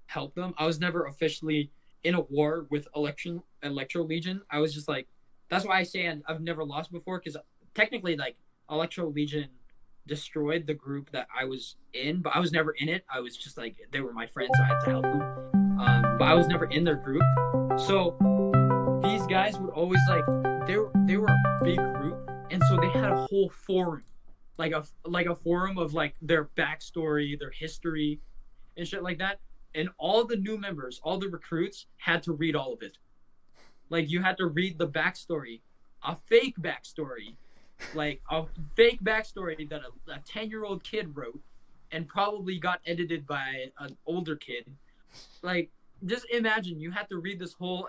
help them. I was never officially in a war with Electro Legion. I was just like, that's why I say I've never lost before, because technically like Electro Legion destroyed the group that I was in, but I was never in it. I was just like, they were my friends, so I had to help them. But I was never in their group. So these guys would always like, they were a big group, and so they had a whole forum. Like a forum of like their backstory, their history, and shit like that. And all the new members, all the recruits had to read all of it. Like, you had to read the backstory, a fake backstory, like a fake backstory that a 10-year-old kid wrote and probably got edited by an older kid. Like, just imagine you had to read this whole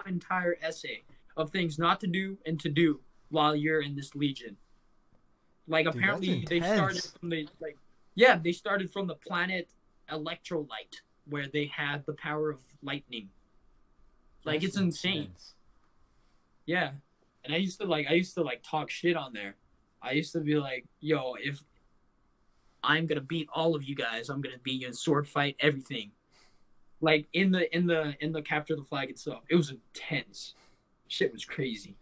entire essay of things not to do and to do while you're in this legion. Like, dude, apparently they started from they started from the planet Electrolyte, where they had the power of lightning. Like, it's insane. Yeah. And I used to talk shit on there. I used to be like, yo, if I'm gonna beat all of you guys, I'm gonna beat you in sword fight, everything. Like, in the capture the flag itself. It was intense. Shit was crazy.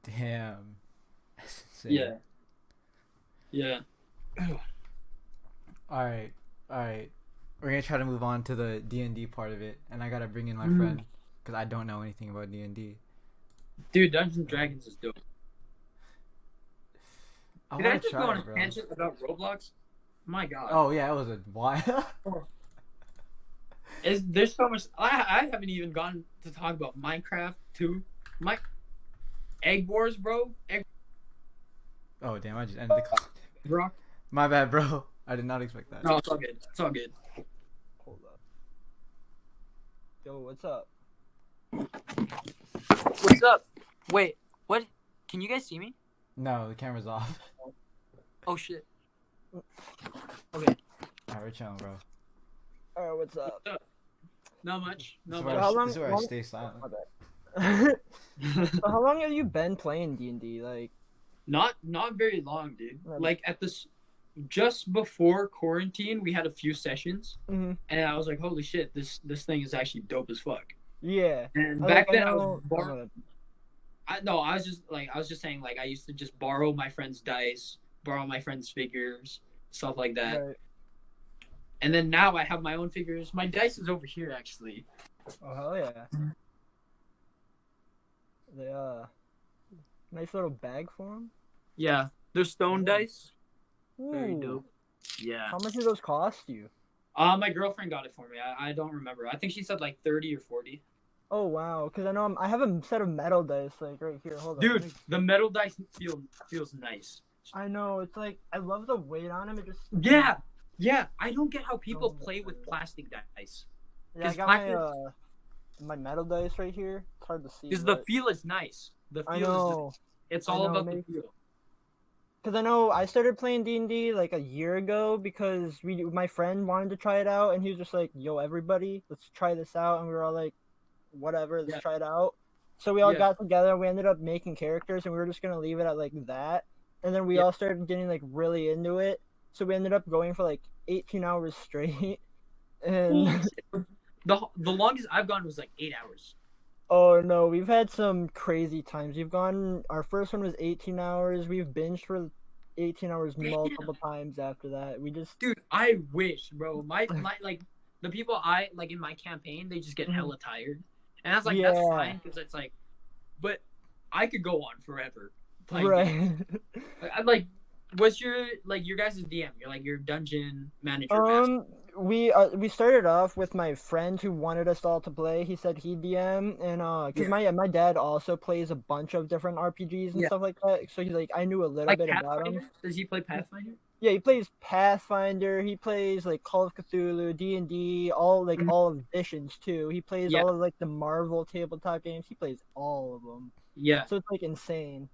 Damn. That's insane. Yeah. Yeah. All right. We're gonna try to move on to the D&D part of it, and I gotta bring in my friend because I don't know anything about D&D. Dude, Dungeons and Dragons is dope. Did I just go on a bro. tangent about Roblox? My God. Oh yeah, it was a why. There's so much. I haven't even gone to talk about Minecraft too. My Egg Wars, bro. Egg Oh damn, I just ended the call. Rock. My bad, bro. I did not expect that. No, it's all good. It's all good. Hold up. Yo, what's up? What's up? Wait, what? Can you guys see me? No, the camera's off. Oh shit. Okay. Alright, we're chilling, bro. Alright, what's up? Not much. This Not is much. How long- where I long- stay silent. So how long have you been playing D&D? Like, Not very long, dude. Right. Like at this, just before quarantine, we had a few sessions, mhm. and I was like, "Holy shit, this thing is actually dope as fuck." Yeah. And I back like- I then, I know- was I was just saying, like, I used to just borrow my friends' dice, borrow my friends' figures, stuff like that. Right. And then now I have my own figures. My dice is over here, actually. Oh hell yeah. They nice little bag for them. Yeah, they're stone Ooh. dice. Very Ooh. dope. Yeah. How much do those cost you? My girlfriend got it for me. I don't remember. I think she said like 30 or 40. Oh wow, because I know I have a set of metal dice like right here. Hold on. Dude, the metal dice feels nice. I know, it's like I love the weight on them. It just Yeah. I don't get how people Oh, play with plastic dice. Yeah, I 'cause got my metal dice right here. It's hard to see. Because the but feel is nice. The I feel know. is it's I all know, about the maybe- feel. Because I know I started playing D&D like a year ago because my friend wanted to try it out and he was just like, "Yo, everybody, let's try this out." And we were all like, "Whatever, let's Yeah. try it out." So we all Yeah. got together. We ended up making characters and we were just gonna leave it at like that. And then we Yeah. all started getting like really into it. So we ended up going for like 18 hours straight. And The longest I've gone was like 8 hours. oh no, we've had some crazy times. We've gone. Our first one was 18 hours. We've binged for 18 hours Damn. multiple times after that. We just Dude, I wish, bro. My like the people I like in my campaign, they just get Mhm. hella tired. And that's like that's Yeah. fine because it's like but I could go on forever playing games. right. I like what's your guys' DM? You're like your dungeon manager. master. We started off with my friend who wanted us all to play. He said he'd DM, and because my dad also plays a bunch of different RPGs and Yeah. stuff like that. So he's like, I knew a little Like bit about him. Pathfinder? Does he play Pathfinder? Yeah, he plays Pathfinder. He plays like Call of Cthulhu, D&D, all like Mhm. all of editions too. He plays Yeah. all of like the Marvel tabletop games. He plays all of them. Yeah. So it's like insane.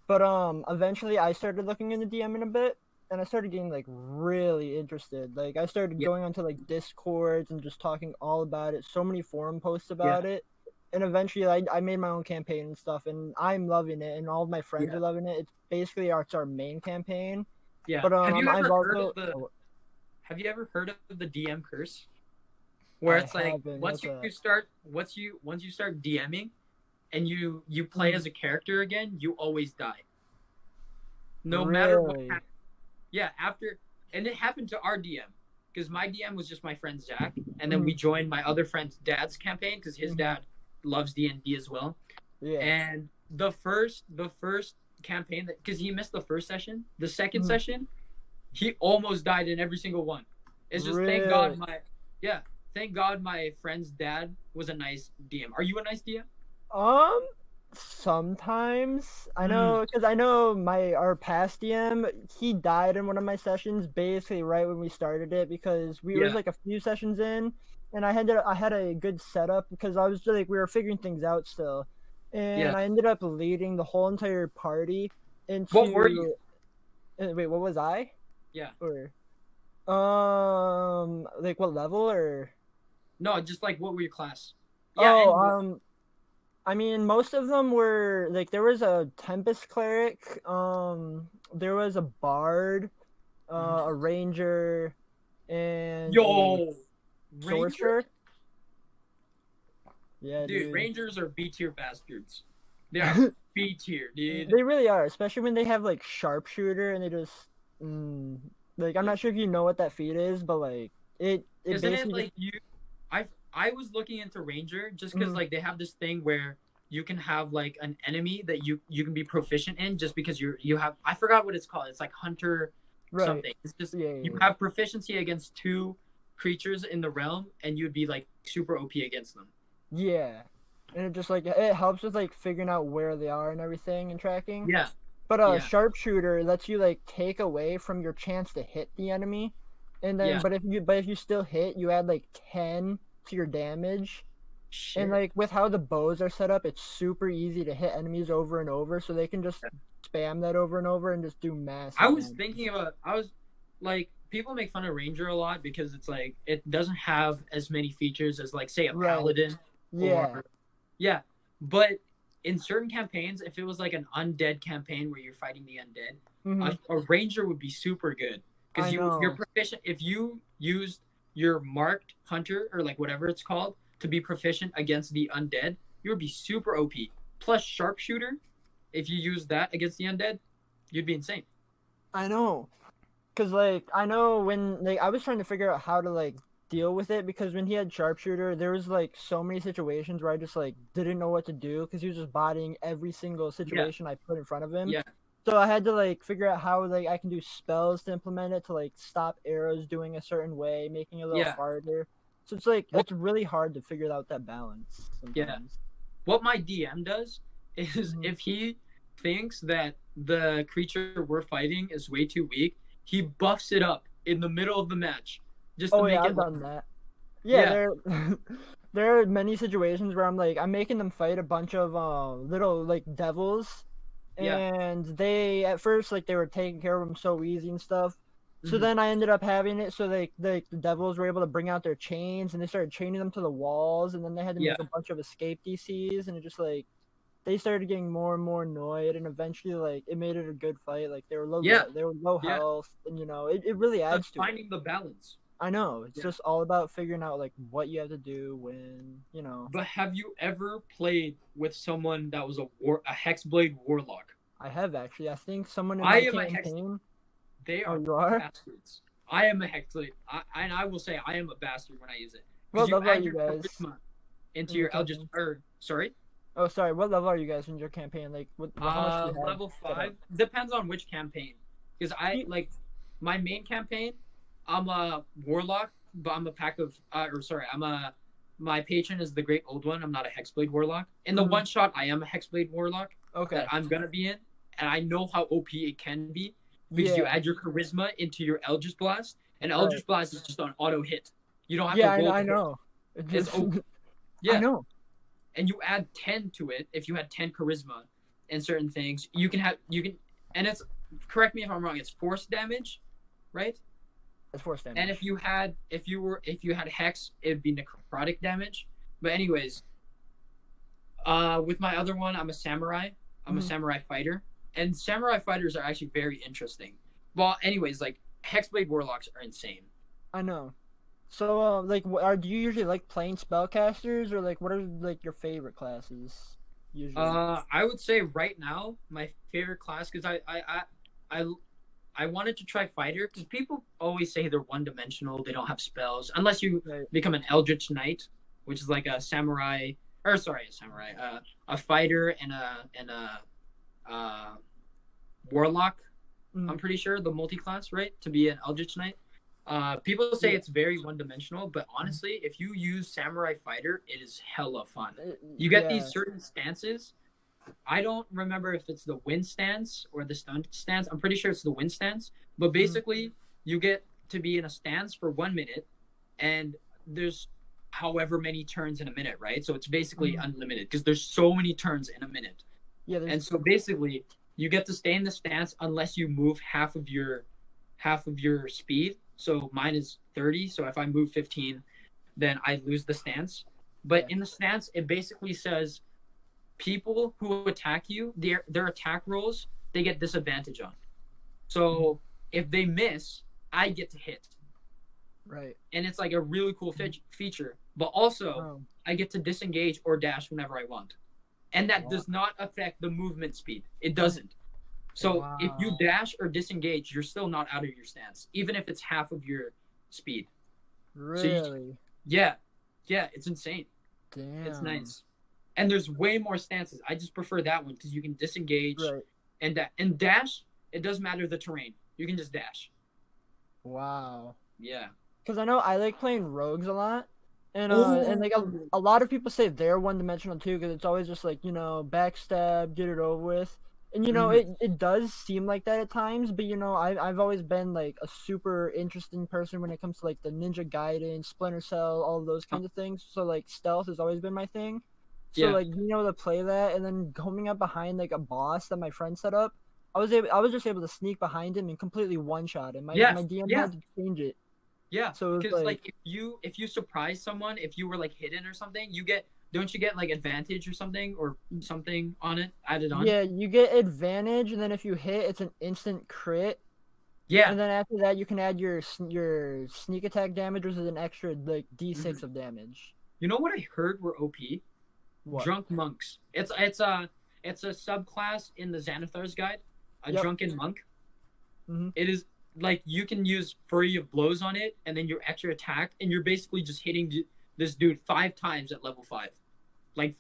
But eventually I started looking into DMing a bit and I started getting like really interested. Like I started Yeah. going onto like Discords and just talking all about it. So many forum posts about it. And eventually I made my own campaign and stuff and I'm loving it and all of my friends Yeah. are loving it. It's basically it's our main campaign. Yeah. But have you I've ever also Have you ever heard of the DM curse? Where I it's like haven't. once What's you start DMing and you play as a character again, you always die. No matter what Really? happens. Yeah, and it happened to our DM. Because my DM was just my friend Zach, and then we joined my other friend's dad's campaign because his dad loves D&D as well. Yeah. And the first campaign because he missed the first session, the second session, he almost died in every single one. It's just thank God my friend's dad was a nice DM. Are you a nice DM? Sometimes I know because I know our past DM he died in one of my sessions basically right when we started it because we was Yeah. like a few sessions in and I had a good setup because I was like we were figuring things out still and Yeah. I ended up leading the whole entire party into What were you? Wait, what was I? Yeah. Or like what level or No, just like what were your class? Yeah. I mean, most of them were like there was a Tempest cleric, there was a bard, a ranger, and a Ranger? sorcerer. Yeah, Dude, dude. Rangers are B tier bastards. They are B tier, dude. They really are, especially when they have like sharpshooter and they just like I'm not sure if you know what that feat is, but like it Isn't it basically like I was looking into Ranger just because like they have this thing where you can have like an enemy that you can be proficient in just because you have I forgot what it's called. It's like Hunter Right. something. It's just Yeah. you have proficiency against 2 creatures in the realm, and you'd be like super OP against them. Yeah. And it just like it helps with like figuring out where they are and everything and tracking. Yeah. But Yeah. sharpshooter lets you like take away from your chance to hit the enemy. And then Yeah. but if you still hit, you add like 10 to your damage. Shit. And like with how the bows are set up, it's super easy to hit enemies over and over, so they can just spam that over and over and just do massive I was damage. thinking about. I was like, people make fun of Ranger a lot because it's like it doesn't have as many features as like say a Right. Paladin. Yeah. Yeah, but in certain campaigns, if it was like an undead campaign where you're fighting the undead, Mhm. a Ranger would be super good because I know. you're proficient. If you used your marked hunter or like whatever it's called to be proficient against the undead, you would be super OP. Plus sharpshooter, if you use that against the undead, you'd be insane. I know. Cause like I know when like I was trying to figure out how to like deal with it, because when he had sharpshooter, there was like so many situations where I just like didn't know what to do because he was just bodying every single situation I put in front of him. Yeah. So I had to like figure out how like I can do spells to implement it to like stop arrows doing a certain way, making it a little Yeah. harder. So it's like it's really hard to figure out that balance sometimes. Yeah. What my DM does is if he thinks that the creature we're fighting is way too weak, he buffs it up in the middle of the match just to make I've it. done that. Yeah. There are many situations where I'm making them fight a bunch of little like devils, and they at first like they were taking care of them so easy and stuff. So then I ended up having it so the devils were able to bring out their chains, and they started chaining them to the walls, and then they had to make a bunch of escape DCs, and it just like they started getting more and more annoyed, and eventually like it made it a good fight. Like they were low health, and you know it really adds to finding the balance. I know. It's just all about figuring out like what you have to do when, you know. But have you ever played with someone that was a Hexblade Warlock? I have actually. I think someone in my campaign. They are bastards. I am a Hexblade. And I will say I am a bastard when I use it. What level are you your guys? charisma into your Eldritch. Sorry? Oh, sorry. What level are you guys in your campaign? Like, how much do you have? Level 5. Depends on which campaign. Because I like my main campaign. I'm a warlock, but I'm a pack of. My patron is the Great Old One. I'm not a Hexblade Warlock. In the one shot, I am a Hexblade Warlock. Okay. That I'm gonna be in, and I know how OP it can be because you add your charisma into your Eldritch Blast, and Eldritch Blast is just on auto hit. You don't have to roll. Yeah, I know. It's yeah. I know. And you add 10 to it if you had 10 charisma and certain things. You can, and it's, correct me if I'm wrong, it's force damage, right? It's force damage. And if you had hex, it'd be necrotic damage. But anyways, with my other one, I'm a samurai. I'm a samurai fighter, and samurai fighters are actually very interesting. Well, anyways, like Hexblade Warlocks are insane. I know. So, like, do you usually like playing spellcasters, or like what are like your favorite classes? Usually. I would say right now my favorite class, because I wanted to try fighter, because people always say they're one-dimensional, they don't have spells unless you become an Eldritch Knight, which is like a samurai, a fighter and a warlock. I'm pretty sure the multi-class, right, to be an Eldritch Knight. People say it's very one-dimensional, but honestly, if you use Samurai Fighter, it is hella fun. You get these certain stances. I don't remember if it's the wind stance or the stun stance. I'm pretty sure it's the wind stance. But basically, you get to be in a stance for 1 minute, and there's however many turns in a minute, right? So it's basically unlimited because there's so many turns in a minute. Yeah. And so basically, you get to stay in the stance unless you move half of your speed. So mine is 30. So if I move 15, then I lose the stance. But in the stance, it basically says people who attack you, their attack rolls, they get disadvantage on. So if they miss, I get to hit. Right. And it's like a really cool feature. But also, I get to disengage or dash whenever I want. And that does not affect the movement speed. It doesn't. So if you dash or disengage, you're still not out of your stance, even if it's half of your speed. Really? So yeah, it's insane. Damn. It's nice. And there's way more stances. I just prefer that one because you can disengage and dash. It doesn't matter the terrain. You can just dash. Wow. Yeah. Because I know I like playing rogues a lot, and like Oh. a lot of people say they're one-dimensional too, because it's always just like backstab, get it over with, and Mhm. it does seem like that at times, but I've always been like a super interesting person when it comes to like the Ninja Gaiden, Splinter Cell, all of those kinds of things. So like stealth has always been my thing. So Yeah. like being able to play that and then coming up behind like a boss that my friend set up, I was just able to sneak behind him and completely one-shot him. Yeah. My DM Yeah. had to change it. Yeah. So it was Because like, like if you surprise someone, if you were like hidden or something, don't you get like advantage or something on it added on? yeah, you get advantage, and then if you hit, it's an instant crit. Yeah. And then after that, you can add your sneak attack damage, which is an extra like D6 Mhm. of damage. You know what I heard were OP? What? Drunk monks. It's a subclass in the Xanathar's guide. A Yep. drunken monk. Mhm. It is like you can use flurry of blows on it, and then your extra attack, and you're basically just hitting this dude 5 times at level 5. Like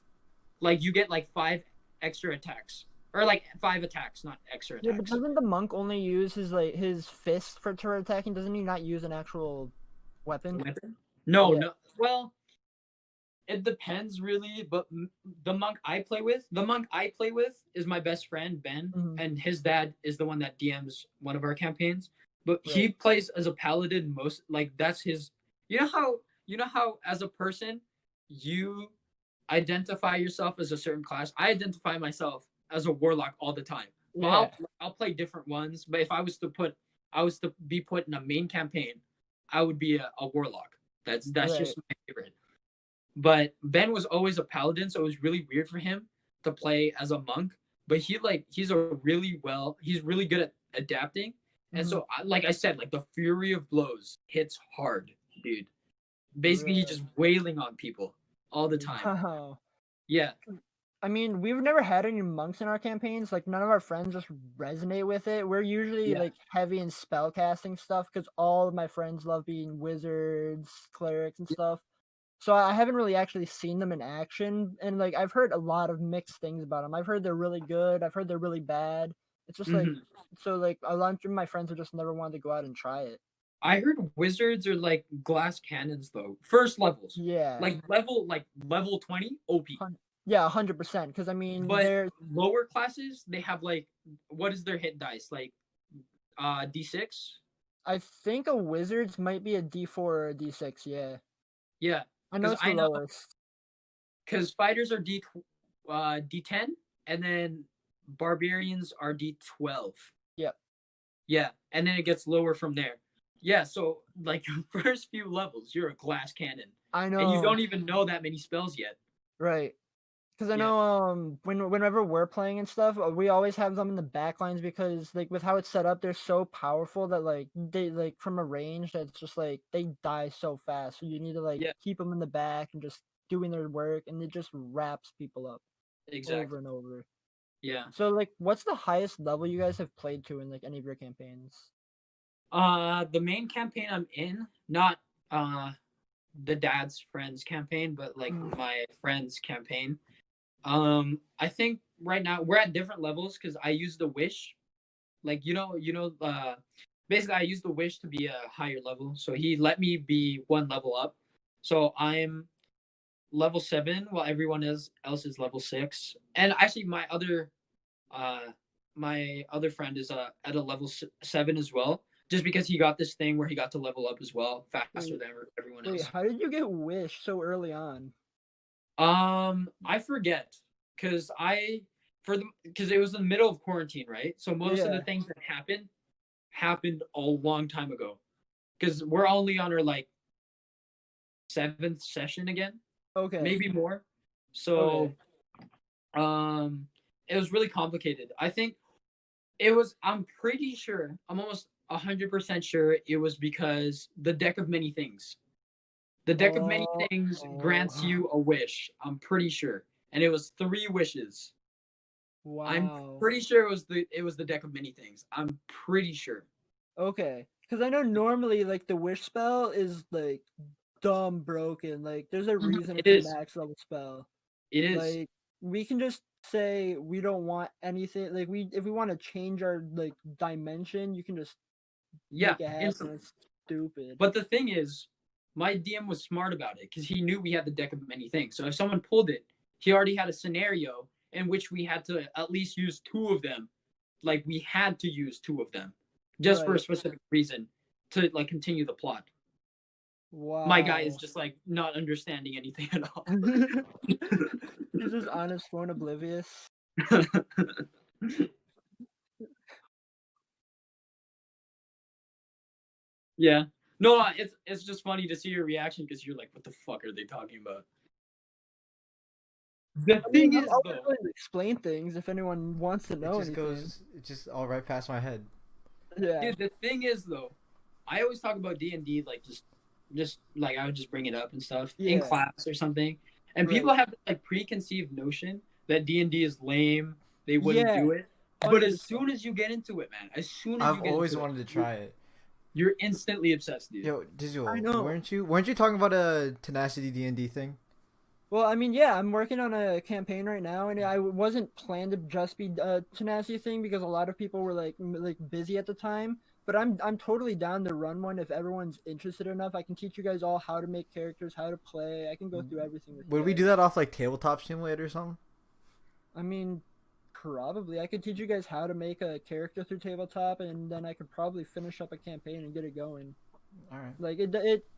like you get like 5 extra attacks, or like 5 attacks, not extra Yeah, but attacks. doesn't the monk only use his fist for turret attacking? Doesn't he not use an actual weapon? Weapon? No, Yeah. no. Well, it depends really, but the monk I play with is my best friend Ben, Mhm. and his dad is the one that DMs one of our campaigns. But he Right. plays as a paladin most, like that's his. You know how as a person you identify yourself as a certain class. I identify myself as a warlock all the time, but Yeah. I'll play different ones. But if I was to be put in a main campaign, I would be a warlock. That's Right. just my favorite. But Ben was always a paladin, so it was really weird for him to play as a monk. But he's really good at adapting. And Mhm. so, like I said, like the fury of blows hits hard, dude. Basically, he's Right. just wailing on people all the time. Wow. Yeah, I mean, we've never had any monks in our campaigns. Like, none of our friends just resonate with it. We're usually yeah. like heavy in spell casting stuff because all of my friends love being wizards, clerics, and stuff. So I haven't really actually seen them in action, and like I've heard a lot of mixed things about them. I've heard they're really good. I've heard they're really bad. It's just like Hmm. so like a lot of my friends have just never wanted to go out and try it. I heard wizards are like glass cannons though. First levels, Yeah, like level 20 OP. yeah, 100%. Because I mean, But they're lower classes, they have like, what is their hit dice? Like D6? I think a wizard's might be a D4 or a D6. Yeah, Yeah, I know because it's the I know lowest. because fighters are D10, and then barbarians are D12. Yep, Yeah, and then it gets lower from there. Yeah, so like your first few levels, you're a glass cannon, I and you know. don't even know that many spells yet. Right. Because I Yeah, know whenever we're playing and stuff, we always have them in the back lines because like with how it's set up, they're so powerful that like they like from a range that's just like they die so fast. So you need to like yeah, keep them in the back and just doing their work, and it just wraps people up over exactly. and over. Yeah. So like, what's the highest level you guys have played to in like any of your campaigns? The main campaign I'm in, not the dad's friends campaign, but like Mm. my friend's campaign. I think right now we're at different levels because I use the wish. Like basically I use the wish to be a higher level. So he let me be one level up. So I'm level 7 while else is level 6. And actually uh my other friend is at a level 7 as well. Just because he got this thing where he got to level up as well faster Wait, than everyone wait, else. how did you get wish so early on? I forget because because it was in the middle of quarantine, right? So most of the Yeah. things that happened a long time ago. Because we're only on our like 7th session again, Okay. maybe more. Okay. So it was really complicated. I think it was. I'm pretty sure. I'm almost 100% sure it was because the deck of many things. The deck of many Oh. things grants you a wish. I'm pretty sure, and it was 3 wishes. I'm Wow. pretty sure it was the deck of many things. I'm pretty sure. Okay, because I know normally like the wish spell is like dumb broken. Like there's a reason It it's a is. max level spell. It is. Like we can just say we don't want anything. Like we if we want to change our like dimension, you can just Yeah, make it happen. instantly. It's stupid. But the thing is, my DM was smart about it because he knew we had the deck of many things. So if someone pulled it, he already had a scenario in which we had to at least use two of them. Like we had to use two of them just for a Right. specific reason to like continue the plot. Wow. My guy is just like not understanding anything at all. He's just on his phone, oblivious. Yeah. No, it's just funny to see your reaction because you're like, what the fuck are they talking about? The I thing mean, is, I'll though, willing to explain things if anyone wants to know anything. It just all right past my head. Yeah. dude, the thing is, though, I always talk about D&D like just like I would just bring it up and stuff in Yeah. class or something, and Right. people have this, like preconceived notion that D&D is lame. They wouldn't Yeah, do it. But as 100%. soon as you get into it, man, as soon as I've you get always into wanted it, to try it. you're instantly obsessed, dude. Yo, Digital, I know. weren't you talking about a Tenacity D&D thing? Well, I mean, yeah, I'm working on a campaign right now, and I wasn't planned to just be a Tenacity thing because a lot of people were like busy at the time. But I'm totally down to run one if everyone's interested enough. I can teach you guys all how to make characters, how to play. I can go through everything with you Would we guys. do that off like Tabletop Simulator or something? I mean, probably. I could teach you guys how to make a character through tabletop, and then I could probably finish up a campaign and get it going. All right. Like it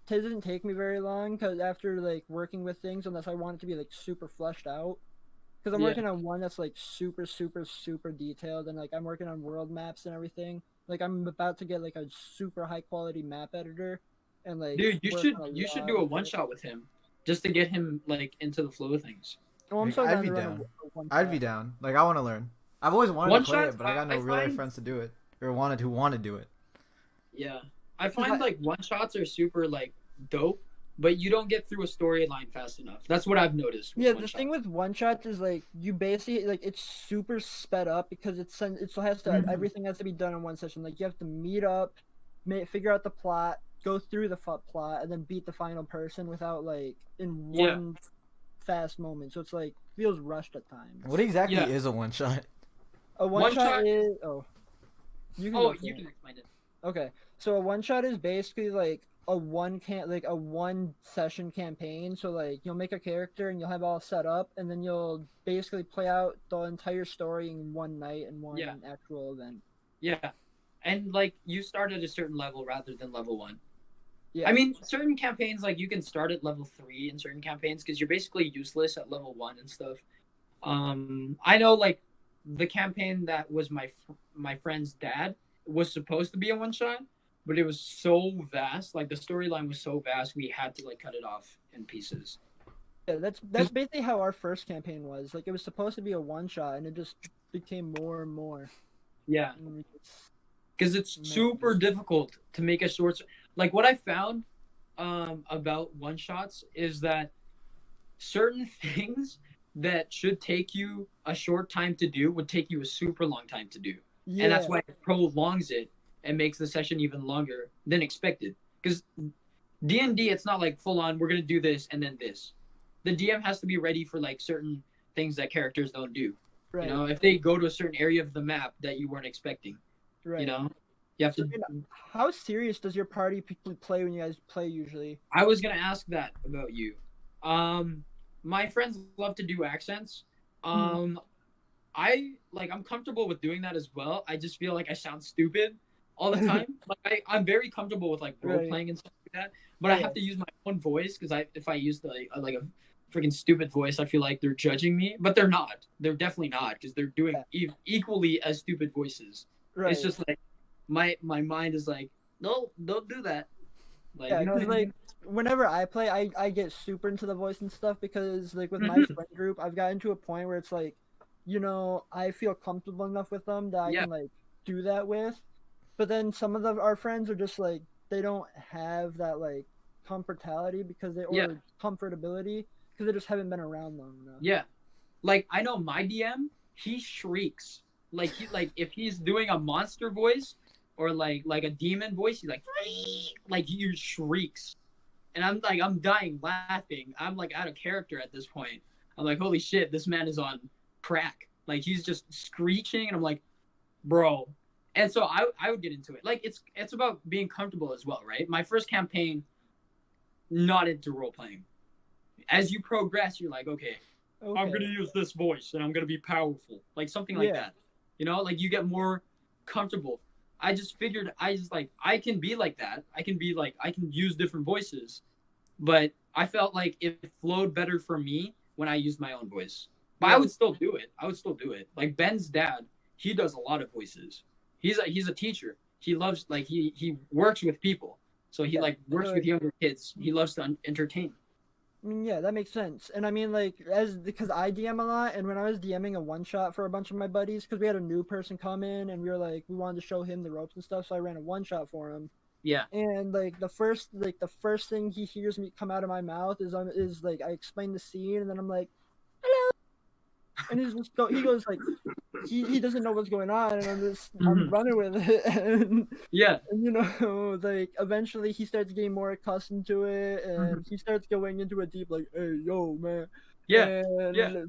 doesn't take me very long because after like working with things, unless I want it to be like super fleshed out, because I'm Yeah. working on one that's like super detailed, and like I'm working on world maps and everything. Like I'm about to get like a super high quality map editor, and like Dude, you work should on you should lot do a of one stuff. shot with him just to get him like into the flow of things. Oh, I'm Like, so I'd down be to run down. a one I'd be shot. down. Like I want to learn. I've always wanted One to play shots, it, but I got no I real life find- friends to do it or wanted who want to do it. Yeah, I find like one shots are super like dope, but you don't get through a storyline fast enough. That's what I've noticed. With Yeah, one the shots. thing with one shots is like you basically like it's super sped up because it still has to Mhm. everything has to be done in one session. Like you have to meet up, figure out the plot, go through the plot, and then beat the final person without like in Yeah. one fast moment. So it's like feels rushed at times. What exactly Yeah. is a one shot? A one One shot shot- is you can Oh, go for you it. can explain it. Okay, so a one shot is basically like a one session campaign. So like you'll make a character and you'll have all set up, and then you'll basically play out the entire story in one night and one Yeah. actual event. Yeah, and like you start at a certain level rather than level 1. Yeah, I mean, certain campaigns like you can start at level 3 in certain campaigns because you're basically useless at level 1 and stuff. I know like the campaign that was my friend's dad was supposed to be a one shot, but it was so vast. Like the storyline was so vast, we had to like cut it off in pieces. yeah, that's basically how our first campaign was. Like it was supposed to be a one shot, and it just became more and more. Yeah, And we just- because it's Man. super difficult to make a short. Like what I found about one shots is that certain things that should take you a short time to do would take you a super long time to do. yeah, And that's why it prolongs it and makes the session even longer than expected. Because D&D, it's not like full on, we're going to do this and then this. The DM has to be ready for like certain things that characters don't do. right, You know, if they go to a certain area of the map that you weren't expecting, right. you know, you have So, to. how serious does your party people play when you guys play usually? I was going to ask that about you. My friends love to do accents. I'm comfortable with doing that as well. I just feel like I sound stupid all the time. Like I'm very comfortable with like role playing and stuff like that. But I have to use my own voice because if I use like a freaking stupid voice, I feel like they're judging me. But they're not. They're definitely not because they're doing equally as stupid voices. Right. It's just like my mind is like, no, don't do that. Like, Yeah, you know what I because mean? like whenever I play, I get super into the voice and stuff because like with my friend group, I've gotten to a point where it's like, you know, I feel comfortable enough with them that I Yeah. can like do that with. But then some of our friends are just like they don't have that like comfortality because they Yeah. or comfortability because they just haven't been around long enough. Yeah, like I know my DM, he shrieks like if he's doing a monster voice or like a demon voice, he's like he shrieks, and I'm dying laughing. I'm like out of character at this point. I'm like, holy shit, this man is on crack. Like he's just screeching, and I'm like, bro, And so I would get into it. Like it's about being comfortable as well, right? My first campaign, not into role playing. As you progress, you're like, okay, I'm gonna use this voice and I'm gonna be powerful, like something like that. You know, like you get more comfortable. I just figured I can be like that. I can use different voices, but I felt like it flowed better for me when I used my own voice. But I would still do it. Like Ben's dad, he does a lot of voices. He's a teacher. He loves he works with people. So he works with younger kids. He loves to entertain. I mean, yeah, that makes sense. And I mean, because I DM a lot, and when I was DMing a one shot for a bunch of my buddies, because we had a new person come in, and we wanted to show him the ropes and stuff, so I ran a one shot for him. Yeah. And the first thing he hears me come out of my mouth is I explain the scene, and then I'm like, hello, and he goes like, he doesn't know what's going on, and I'm running with it, and and eventually he starts getting more accustomed to it, and he starts going into a deep like, hey yo man,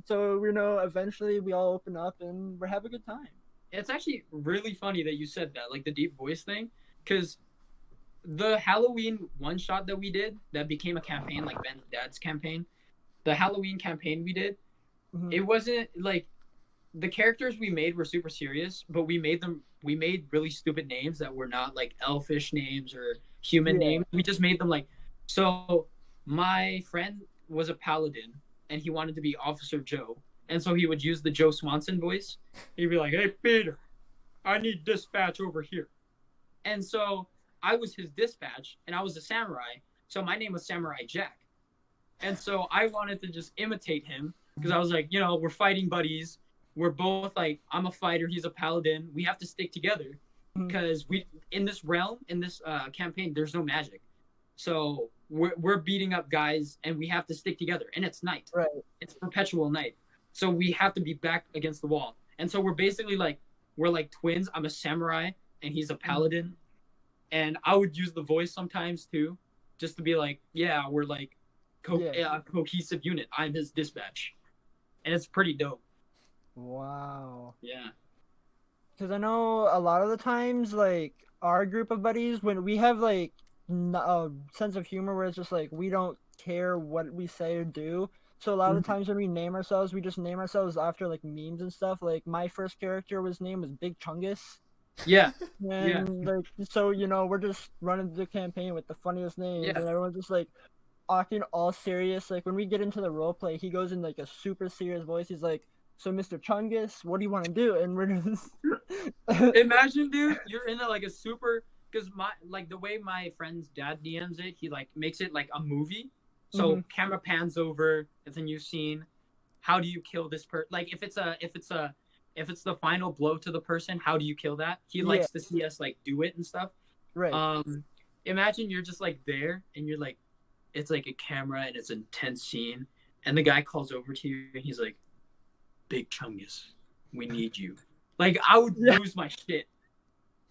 so eventually we all open up and we're having a good time. It's actually really funny that you said that, like the deep voice thing, because the Halloween one shot that we did that became a campaign, like Ben's dad's campaign, the Halloween campaign we did, it wasn't like the characters we made were super serious, but we made really stupid names that were not like elfish names or human names. We just made them so my friend was a paladin and he wanted to be Officer Joe. And so he would use the Joe Swanson voice. He'd be like, hey, Peter, I need dispatch over here. And so I was his dispatch and I was a samurai. So my name was Samurai Jack. And so I wanted to just imitate him because I was like, we're fighting buddies. We're both I'm a fighter, he's a paladin. We have to stick together because in this realm, in this campaign, there's no magic. So we're beating up guys and we have to stick together. And it's night. Right. It's perpetual night. So we have to be back against the wall. And so we're basically we're like twins. I'm a samurai and he's a paladin. And I would use the voice sometimes too, just to be like, yeah, we're a cohesive unit. I'm his dispatch. And it's pretty dope. Wow. Yeah. Because I know a lot of the times, our group of buddies, when we have, a sense of humor where it's just, we don't care what we say or do. So a lot of the times when we name ourselves, we just name ourselves after, memes and stuff. My first character name was Big Chungus. Yeah. And, so, we're just running the campaign with the funniest names. Yeah. And everyone's just, acting all serious. When we get into the role play, he goes in, a super serious voice. He's like, so Mr. Chungus, what do you want to do? And we're just imagine, dude, you're in a super, because the way my friend's dad DMs it, he makes it a movie. So camera pans over, it's a new scene. How do you kill this person? If it's the final blow to the person, how do you kill that? He likes to see us do it and stuff. Right. Imagine you're just there and you're it's a camera and it's an intense scene, and the guy calls over to you and he's like, Big Chungus, we need you. I would lose my shit.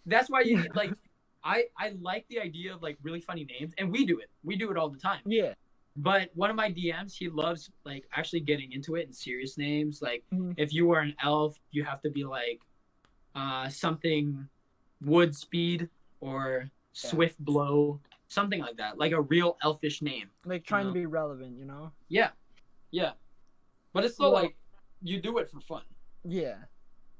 That's why you I like the idea of really funny names, and we do it all the time. Yeah. But one of my DMs, he loves actually getting into it in serious names. If you are an elf, you have to be something wood speed or swift blow, something like that, a real elfish name. Trying to be relevant, Yeah. But it's still you do it for fun. Yeah.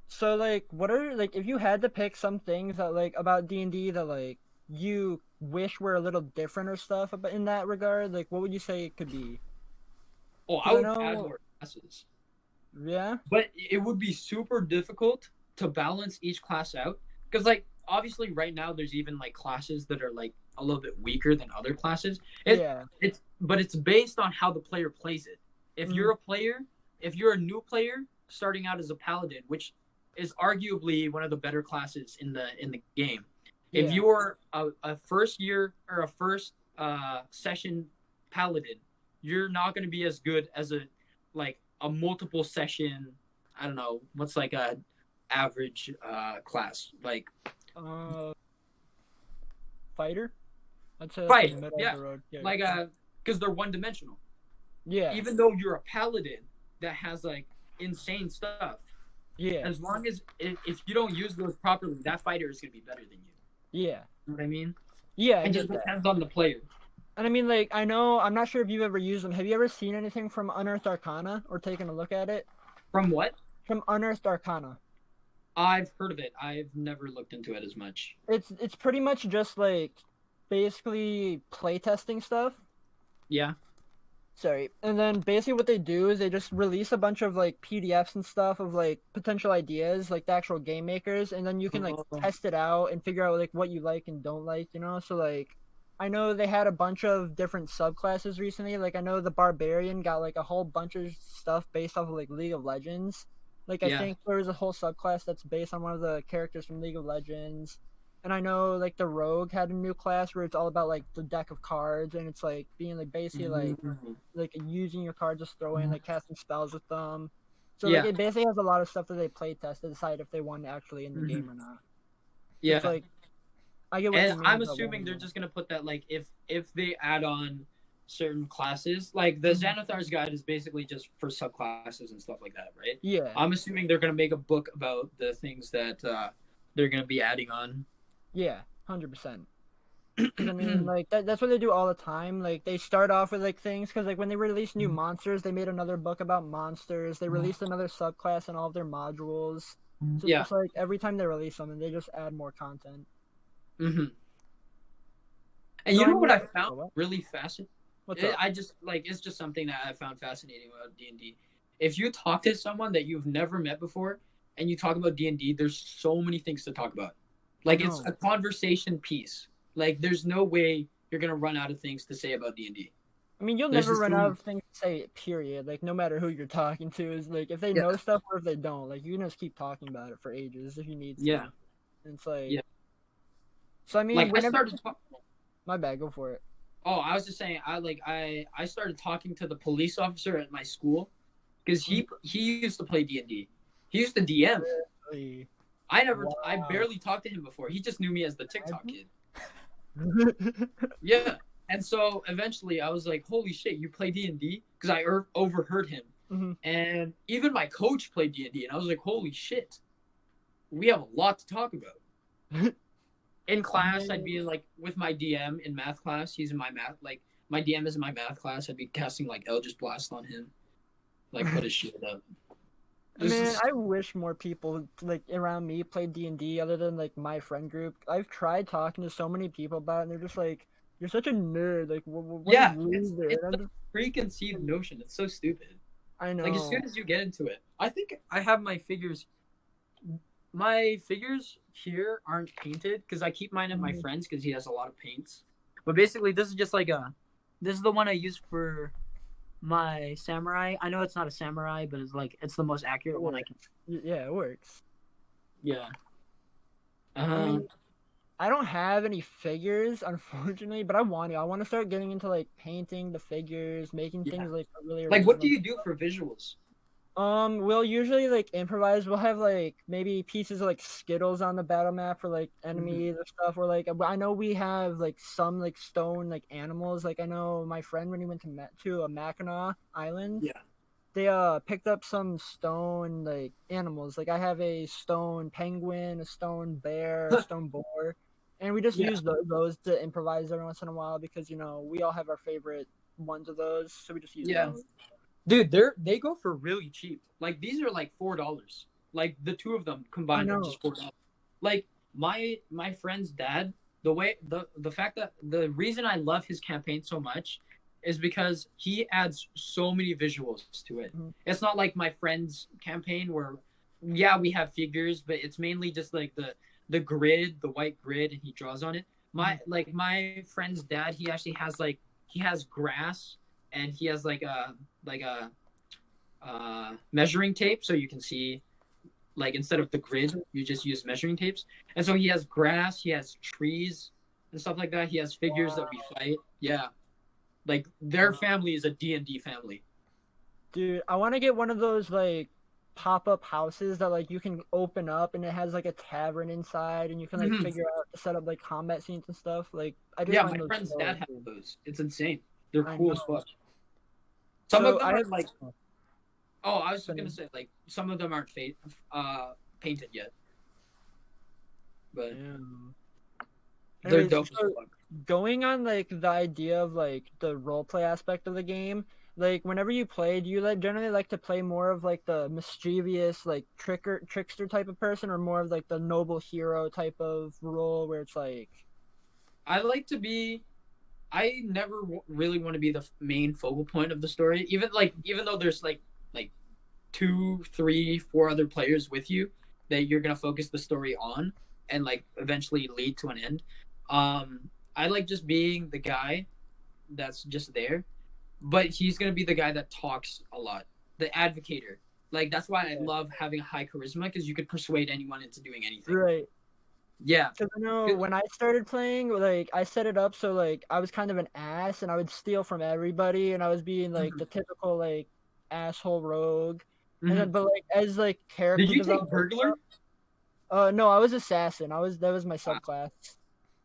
So what are if you had to pick some things that about D&D that you wish were a little different or stuff about in that regard, what would you say it could be? Oh, I would add more classes. Yeah. But it would be super difficult to balance each class out because obviously right now there's even classes that are a little bit weaker than other classes. But it's based on how the player plays it. If you're a new player starting out as a paladin, which is arguably one of the better classes in the game, if you're a first year or a first session paladin, you're not going to be as good as a multiple session. I don't know what's a average class fighter. I'd say fighter, because they're one dimensional. Yeah. Even though you're a paladin that has insane stuff, Yeah. As long as if you don't use those properly, that fighter is gonna be better than you. Yeah. You know what I mean? Yeah. I It get just that. depends on the player. And I mean, like, I'm not sure if you've ever used them. Have you ever seen anything from Unearthed Arcana or taken a look at it? From what? From Unearthed Arcana. I've heard of it. I've never looked into it as much. It's pretty much just like basically playtesting stuff. Yeah. Sorry. And then basically what they do is they just release a bunch of like PDFs and stuff of like potential ideas, like the actual game makers, and then you can like test it out and figure out like what you like and don't like, you know? So like I know they had a bunch of different subclasses recently. Like I know the Barbarian got like a whole bunch of stuff based off of like League of Legends. Like I think there was a whole subclass that's based on one of the characters from League of Legends. And I know like the Rogue had a new class where it's all about like the deck of cards and it's like being like basically like using your cards, just throwing like casting spells with them. So like it basically has a lot of stuff that they play test to decide if they want actually in the game or not. Yeah. It's like I get what you mean. I'm assuming they're just gonna put that like if they add on certain classes, like the Xanathar's guide is basically just for subclasses and stuff like that, right? Yeah. I'm assuming they're gonna make a book about the things that they're gonna be adding on. Yeah, 100%. Because I mean, like that's what they do all the time. Like they start off with like things because like when they release new monsters, they made another book about monsters. They released another subclass in all of their modules. So it's just like every time they release something, they just add more content. Mm-hmm. And So you know what I found really fascinating? What's up? I just like it's just something that I found fascinating about D&D. If you talk to someone that you've never met before and you talk about D&D, there's so many things to talk about. Like it's a conversation piece. Like there's no way you're gonna run out of things to say about D&D. I mean, you'll never run out of things to say. Period. Like no matter who you're talking to, is like if they know stuff or if they don't, like you can just keep talking about it for ages if you need to. Yeah. And it's like. Yeah. So I mean, like whenever... I started. My bad. Go for it. Oh, I was just saying. I started talking to the police officer at my school because he used to play D&D. He used to DM. Really? I barely talked to him before. He just knew me as the TikTok kid. Yeah. And so eventually I was like, holy shit, you play D&D? Because I overheard him. Mm-hmm. And even my coach played D&D. And I was like, holy shit. We have a lot to talk about. In class, I'd be like with my DM in math class. He's in my math. Like my DM is in my math class. I'd be casting like Eldritch Blast on him. Like put his shit up. Man, I wish more people like around me played D&D other than like my friend group. I've tried talking to so many people about it, and they're just like, "You're such a nerd." Like, what it's a preconceived notion. It's so stupid. I know. Like as soon as you get into it, I think I have my figures. My figures here aren't painted because I keep mine at my friend's because he has a lot of paints. But basically, this is just like this is the one I use for my samurai. I know it's not a samurai, but it's the most accurate one I can. Yeah, it works. Yeah. I don't have any figures, unfortunately, but I want to. I want to start getting into like painting the figures, making things like really like. What do you do for visuals? We'll usually like improvise. We'll have like maybe pieces of like Skittles on the battle map for like enemies or stuff. Or like I know we have like some like stone like animals. Like I know my friend when he went to a Mackinac Island. Yeah. They picked up some stone like animals. Like I have a stone penguin, a stone bear, a stone boar, and we just use those to improvise every once in a while because you know we all have our favorite ones of those, so we just use those. Dude, they go for really cheap. Like these are like $4. Like the two of them combined are just $4. Like my friend's dad, the fact that the reason I love his campaign so much is because he adds so many visuals to it. Mm-hmm. It's not like my friend's campaign where we have figures, but it's mainly just like the grid, the white grid, and he draws on it. My friend's dad, he actually has he has grass and he has like a measuring tape so you can see like instead of the grid you just use measuring tapes, and so he has grass, he has trees and stuff like that. He has figures that we fight. Like their family is a D&D family. Dude, I want to get one of those like pop-up houses that like you can open up and it has like a tavern inside and you can like figure out to set up like combat scenes and stuff. Like I just my friend's dad has those. It's insane. They're cool as fuck. Some of them are like Oh, I was just gonna say like some of them aren't painted yet, but they're Anyways, dope as so fuck. going on like the idea of like the role play aspect of the game, like whenever you play, do you like generally like to play more of like the mischievous like trickster type of person, or more of like the noble hero type of role where it's like I like to be. I never really want to be the main focal point of the story. Even though there's like two, three, four other players with you that you're gonna focus the story on and like eventually lead to an end. I like just being the guy that's just there, but he's gonna be the guy that talks a lot, the advocator. Like that's why I love having high charisma because you could persuade anyone into doing anything. right? Yeah, Because I know when I started playing, like I set it up so like I was kind of an ass and I would steal from everybody and I was being like the typical like asshole rogue. And then but like as like character Did you take development burglar? no, I was assassin. That was my subclass.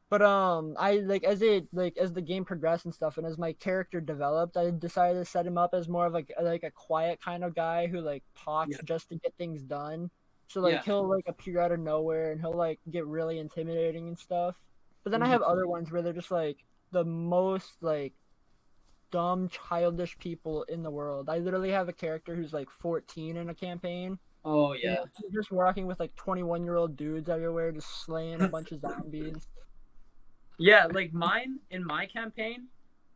But I like as the game progressed and stuff and as my character developed, I decided to set him up as more of like a quiet kind of guy who like talks just to get things done. So like he'll like appear out of nowhere and he'll like get really intimidating and stuff. But then I have other ones where they're just like the most like dumb childish people in the world. I literally have a character who's like 14 in a campaign. Oh yeah. He's just walking with like 21-year-old dudes everywhere just slaying a bunch of zombies. Yeah, like mine in my campaign,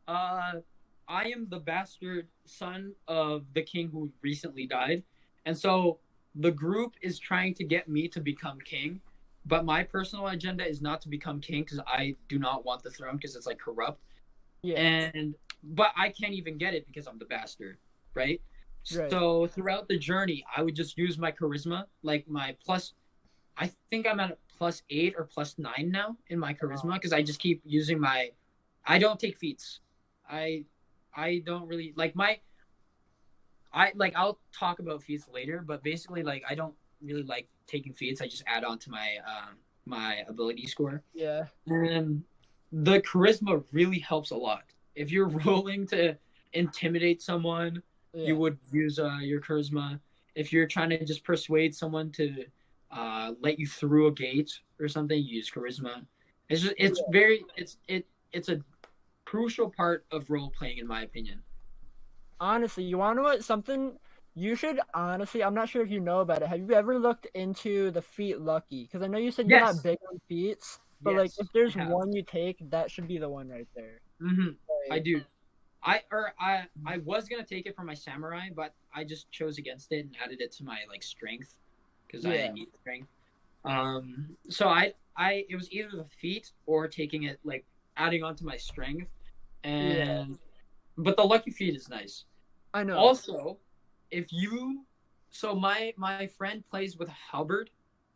I am the bastard son of the king who recently died. And so the group is trying to get me to become king, but my personal agenda is not to become king because I do not want the throne because it's like corrupt. Yeah. But I can't even get it because I'm the bastard, right? So throughout the journey, I would just use my charisma, like my plus. I think I'm at a +8 or +9 now in my charisma because I just keep using my. I don't take feats. I don't really like my. I'll talk about feats later, but basically like I don't really like taking feats. I just add on to my my ability score. Yeah. And the charisma really helps a lot. If you're rolling to intimidate someone, you would use your charisma. If you're trying to just persuade someone to let you through a gate or something, you use charisma. It's a crucial part of role playing in my opinion. Honestly, you want to know what something you should honestly, I'm not sure if you know about it. Have you ever looked into the feat Lucky? Because I know you said you're not big on feats, but like if there's one you take, that should be the one right there. I do. I was gonna take it for my samurai, but I just chose against it and added it to my like strength because I need strength. So it was either the feat or taking it like adding on to my strength, but the lucky feat is nice. I know. Also, my friend plays with a halberd,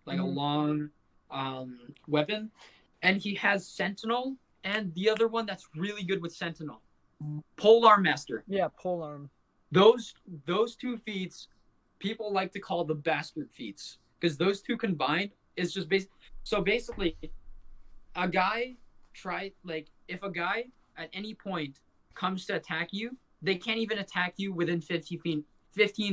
like a long weapon, and he has sentinel, and the other one that's really good with sentinel, polearm master. Yeah, polearm. Those two feats, people like to call the bastard feats because those two combined is just basically, a guy if a guy at any point comes to attack you, they can't even attack you within 15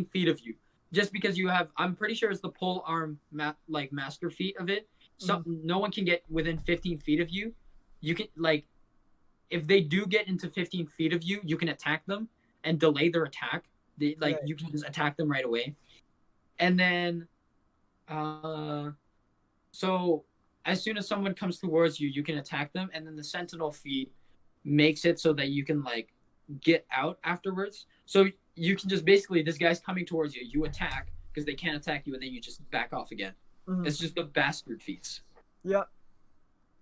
feet of you. Just because you have, I'm pretty sure it's the pole arm master feat of it. So no one can get within 15 feet of you. You can if they do get into 15 feet of you, you can attack them and delay their attack. You can just attack them right away. And then, so as soon as someone comes towards you, you can attack them. And then the sentinel feat makes it so that you can get out afterwards. So you can just basically, this guy's coming towards you, you attack because they can't attack you, and then you just back off again. It's just the bastard feats. Yep.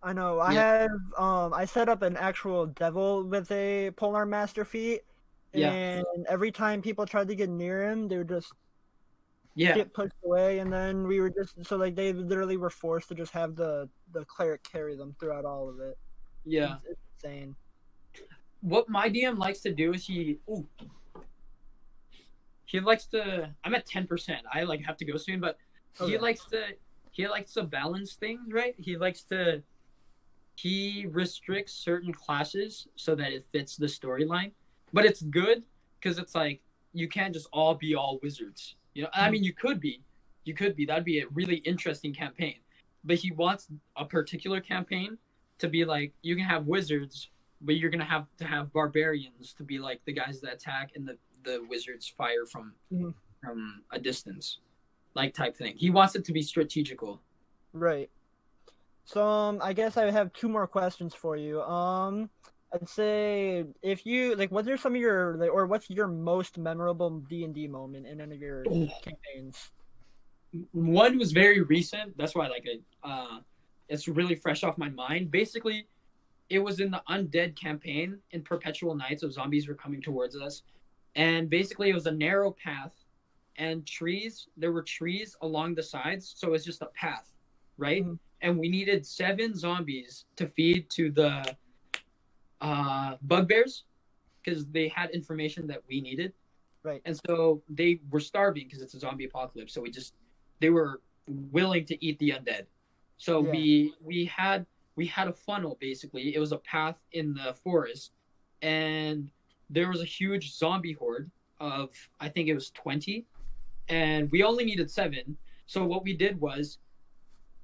I know. I have I set up an actual devil with a polearm master feat, and every time people tried to get near him, they would just get pushed away, and then we were just they literally were forced to just have the cleric carry them throughout all of it. Yeah, it's insane. What my DM likes to do is he likes to. I'm at 10%. I have to go soon, but he likes to balance things, right? He restricts certain classes so that it fits the storyline, but it's good because it's you can't just all be all wizards. You know, I mean, you could be. That'd be a really interesting campaign. But he wants a particular campaign to be like, you can have wizards, but you're gonna have to have barbarians to be like the guys that attack, and the wizards fire from a distance, like type thing. He wants it to be strategical. Right. So I guess I have 2 more questions for you. I'd say if you like, what are some of your or what's your most memorable D&D moment in any of your campaigns? One was very recent. That's why it's really fresh off my mind. Basically, it was in the Undead campaign in Perpetual Night, so zombies were coming towards us. And basically, it was a narrow path and trees. There were trees along the sides, so it was just a path, right? And we needed 7 zombies to feed to the bugbears because they had information that we needed. Right. And so they were starving because it's a zombie apocalypse. So they were willing to eat the undead. So we had a funnel, basically. It was a path in the forest, and there was a huge zombie horde of, I think it was 20, and we only needed 7. So what we did was,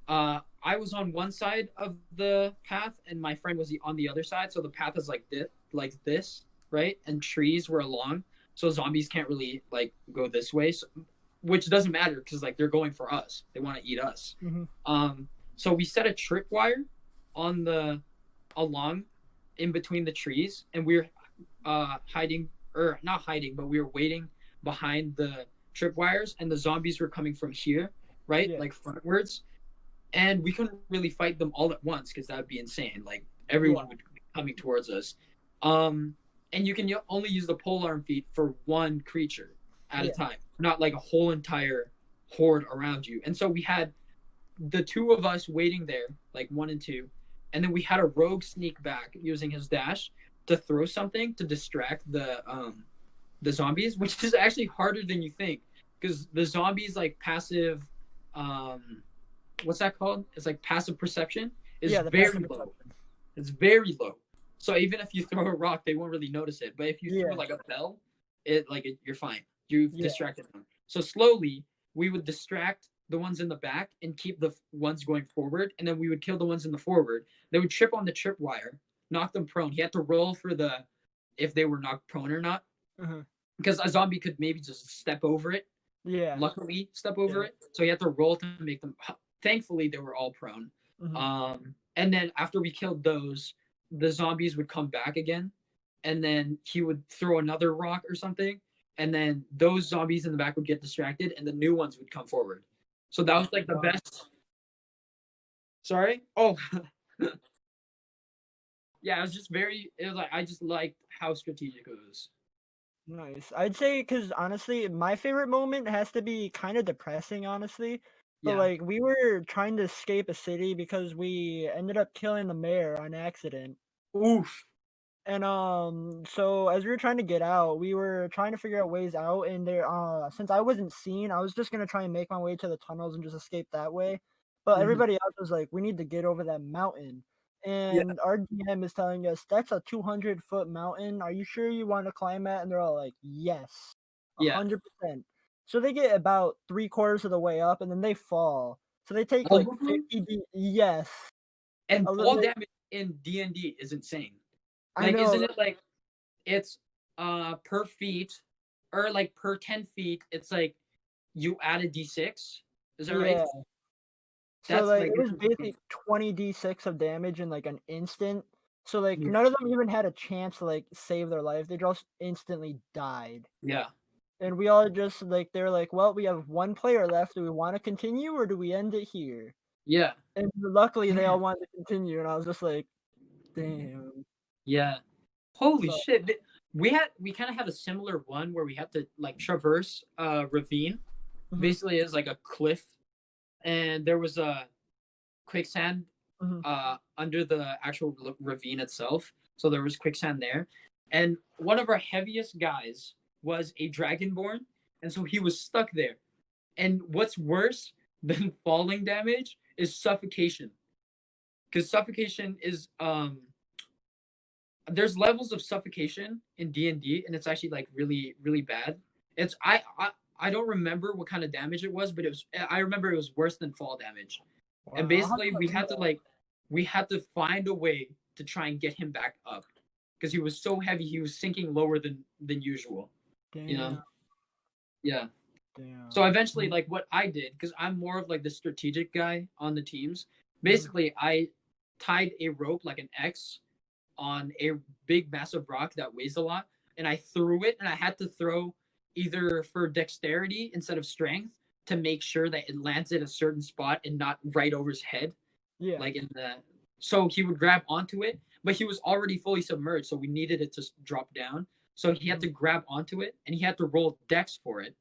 I was on one side of the path, and my friend was on the other side. So the path is like this, right? And trees were along, so zombies can't really like go this way, which doesn't matter because like they're going for us. They want to eat us. So we set a tripwire along in between the trees, and we were hiding, or not hiding, but we were waiting behind the tripwires, and the zombies were coming from here, right? Like frontwards. And we couldn't really fight them all at once because that would be insane. Like everyone would be coming towards us. And you can only use the polearm feat for one creature at a time, not like a whole entire horde around you. And so we had the 2 of us waiting there, like 1 and 2, and then we had a rogue sneak back using his dash to throw something to distract the zombies, which is actually harder than you think because the zombies like passive. What's that called? It's like passive perception is very low. It's very low. So even if you throw a rock, they won't really notice it. But if you throw like a bell, you're fine. You've distracted them. So slowly we would distract the ones in the back and keep the ones going forward, and then we would kill the ones in the forward. They would trip on the tripwire, knock them prone. He had to roll for if they were knocked prone or not, because a zombie could maybe just step over it. Luckily, step over it. So he had to roll to make them. Thankfully, they were all prone. And then after we killed those, the zombies would come back again, and then he would throw another rock or something, and then those zombies in the back would get distracted, and the new ones would come forward. So that was like the best. Sorry? Oh. Yeah, it was just I just liked how strategic it was. Nice. I'd say, because honestly, my favorite moment has to be kind of depressing, honestly. But like, we were trying to escape a city because we ended up killing the mayor on accident. Oof. And so as we were trying to get out, we were trying to figure out ways out. And there, since I wasn't seen, I was just gonna try and make my way to the tunnels and just escape that way. But everybody else was like, we need to get over that mountain. And our DM is telling us that's a 200-foot mountain. Are you sure you want to climb that? And they're all like, yes, 100%. So they get about 3/4 of the way up, and then they fall. So they take like 50. Yes. And fall damage in D&D is insane. Like, isn't it like it's per feet, or like per 10 feet? It's like you add a d6. Is that right? So like it was basically 20d6 of damage in like an instant. So like none of them even had a chance to like save their life. They just instantly died. Yeah. And we all just like, they're like, well, we have 1 player left. Do we want to continue or do we end it here? Yeah. And luckily they all wanted to continue, and I was just like, damn. Yeah. Holy shit. We kind of had a similar one where we had to like traverse a ravine. Basically it's like a cliff, and there was a quicksand under the actual ravine itself. So there was quicksand there. And one of our heaviest guys was a dragonborn, and so he was stuck there. And what's worse than falling damage is suffocation. Because suffocation is there's levels of suffocation in D&D, and it's actually like really, really bad. It's I don't remember what kind of damage it was, but I remember it was worse than fall damage. Wow, And I'll have basically to we had to find a way to try and get him back up because he was so heavy, he was sinking lower than usual. Damn. You know? Yeah. Damn. So eventually, like what I did, because I'm more of like the strategic guy on the teams. Basically, I tied a rope like an X on a big massive rock that weighs a lot, and I threw it, and I had to throw either for dexterity instead of strength to make sure that it lands at a certain spot and not right over his head, Yeah. like in the. So he would grab onto it, but he was already fully submerged, so we needed it to drop down. So he had to grab onto it, and he had to roll dex for it,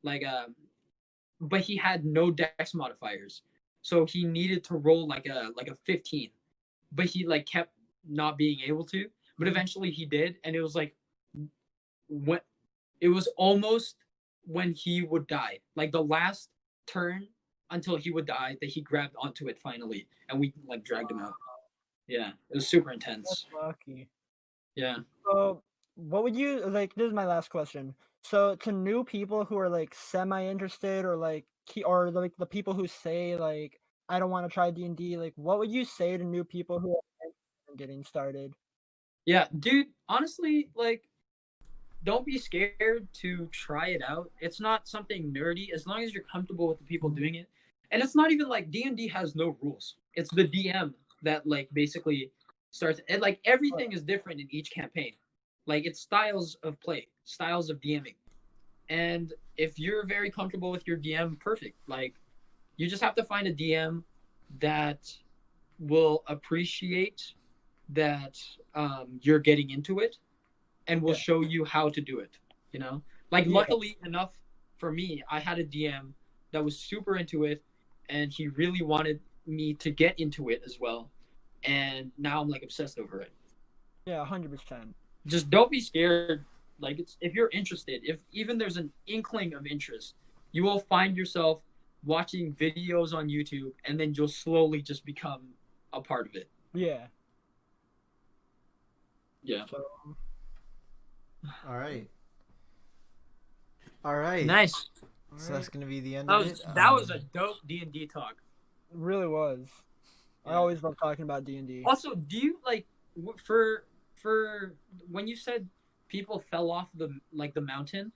like but he had no dex modifiers, so he needed to roll like a 15, but he like kept not being able to, but eventually he did, and it was like when it was almost when he would die, like the last turn until he would die, that he grabbed onto it finally, and we like dragged him out. Yeah, it was super That's intense. lucky. Yeah. So, what would you like? This is my last question. So, to new people who are like semi-interested, or like or like the people who say like I don't want to try D&D, like what would you say to new people who are interested in getting started? Yeah, dude, honestly, like don't be scared to try it out. It's not something nerdy as long as you're comfortable with the people doing it. And it's not even like D&D has no rules. It's the DM that like basically starts, and like everything is different in each campaign. Like it's styles of play, styles of DMing. And if you're very comfortable with your DM, perfect. Like you just have to find a DM that will appreciate that you're getting into it and will show you how to do it. You know, like luckily enough for me, I had a DM that was super into it, and he really wanted me to get into it as well. And now I'm like obsessed over it. Yeah, 100%. Just don't be scared. Like it's if you're interested, if even there's an inkling of interest, you will find yourself watching videos on YouTube, and then you'll slowly just become a part of it. Yeah. Yeah. So, All right. Nice. So that's gonna be the end That of was it. that was a dope D&D talk. it really was. I Yeah. always love talking about D&D. Also, do you like for when you said people fell off the mountain?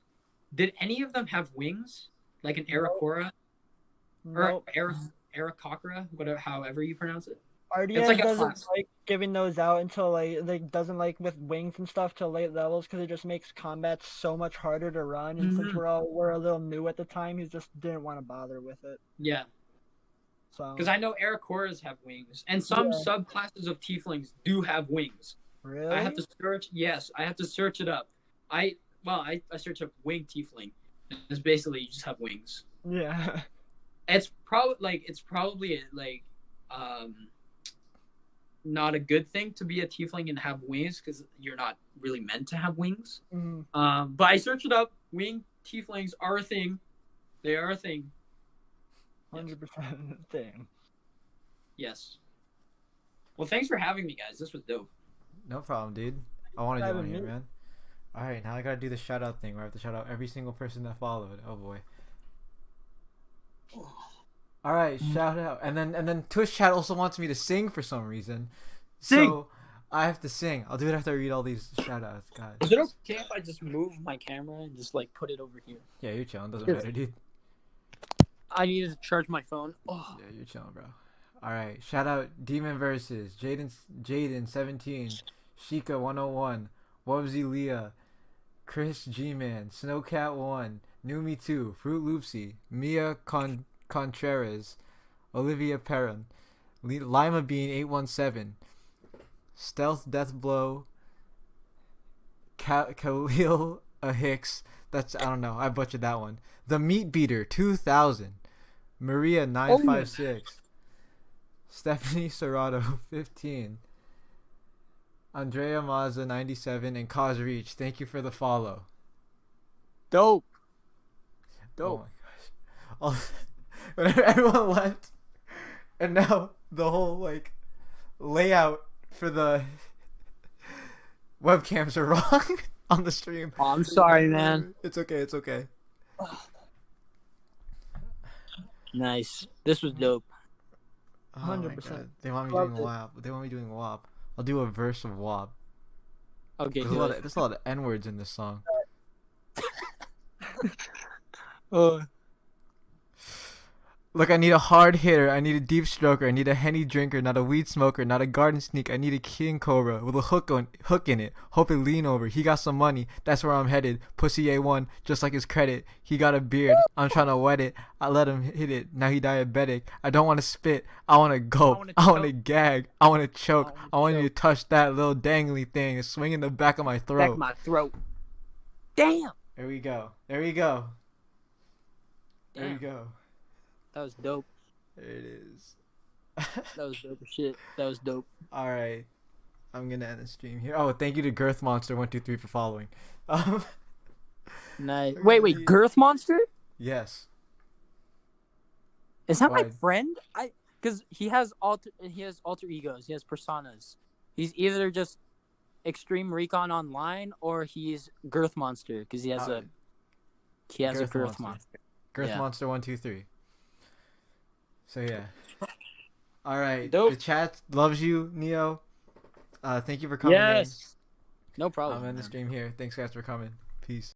Did any of them have wings, like an Aracora or Nope. Aracocra, whatever, however you pronounce it? RDS like a doesn't class. like giving those out until like doesn't like with wings and stuff till late levels because it just makes combat so much harder to run. And since we're a little new at the time, he just didn't want to bother with it. Yeah, So because I know Aracoras have wings, and some subclasses of Tieflings do have wings. really, I have to search. Yes, I have to search it up. I search up wing Tiefling. It's basically you just have wings. yeah, It's probably not a good thing to be a tiefling and have wings because you're not really meant to have wings. Mhm. But I searched it up. Wing tieflings are a thing. They are a thing. 100% thing. Yes. Well, thanks for having me, guys. This was dope. No problem, dude. I wanted you Having on here, me. man. All right, now I gotta do the shout out thing where I have to shout out every single person that followed. Oh boy. All right, shout out, and then Twitch chat also wants me to sing for some reason, so I have to sing. I'll do it after I read all these shout outs, guys. Is it okay if I just move my camera and just like put it over here? Yeah, you're chilling. Doesn't Yes. matter, dude. I need to charge my phone. Oh, Yeah, you're chilling, bro. All right, shout out Demon Versus, Jaden 17, Sheikah 101, Wubsy Leah, Chris G-Man, Snowcat 1, Numi 2, Fruit Loopsy, Mia Contreras, Olivia Perrin, Lima Bean 817, Stealth Deathblow, Khalil Hicks. That's I don't know. I butchered that one. The Meat Beater 2000, Maria 956, Stephanie Serrato 15, Andrea Mazza 97, and Cause Reach. Thank you for the follow. dope. Oh my gosh. Whenever everyone left, and now the whole like layout for the webcams are wrong. on the stream. Oh, I'm sorry, man. It's okay. It's okay. Nice. This was dope. Oh my 100%. God. They want me Loved doing it. WAP. They want me doing WAP. I'll do a verse of WAP. Okay, There's a lot of N-words in this song. Look, I need a hard hitter. I need a deep stroker. I need a Henny drinker, not a weed smoker, not a garden sneak. I need a king cobra with a hook in it. Hope it lean over. He got some money. That's where I'm headed. Pussy A1, just like his credit. He got a beard. I'm trying to wet it. I let him hit it. Now he diabetic. I don't want to spit. I want to gulp. I want to gag. I want to choke. I want you to touch that little dangly thing and swing in the back of my throat. Back of my throat. Damn. There we go. There we go. There we Damn. go. That was dope. There it is. That was dope as shit. That was dope. All right. I'm going to end the stream here. Oh, thank you to Girth Monster 123 for following. Nice. Wait. Girth Monster? Yes. Is that my Why? friend? Because he has alter egos. He has personas. He's either just Extreme Recon Online or he's Girth Monster because he has a Girth Girth Monster. Monster. Girth Yeah. Monster 123. So yeah. All right. Dope. The chat loves you, Neo. Thank you for coming Yes. No in. problem. I'm in the man. stream here. Thanks guys for coming. Peace.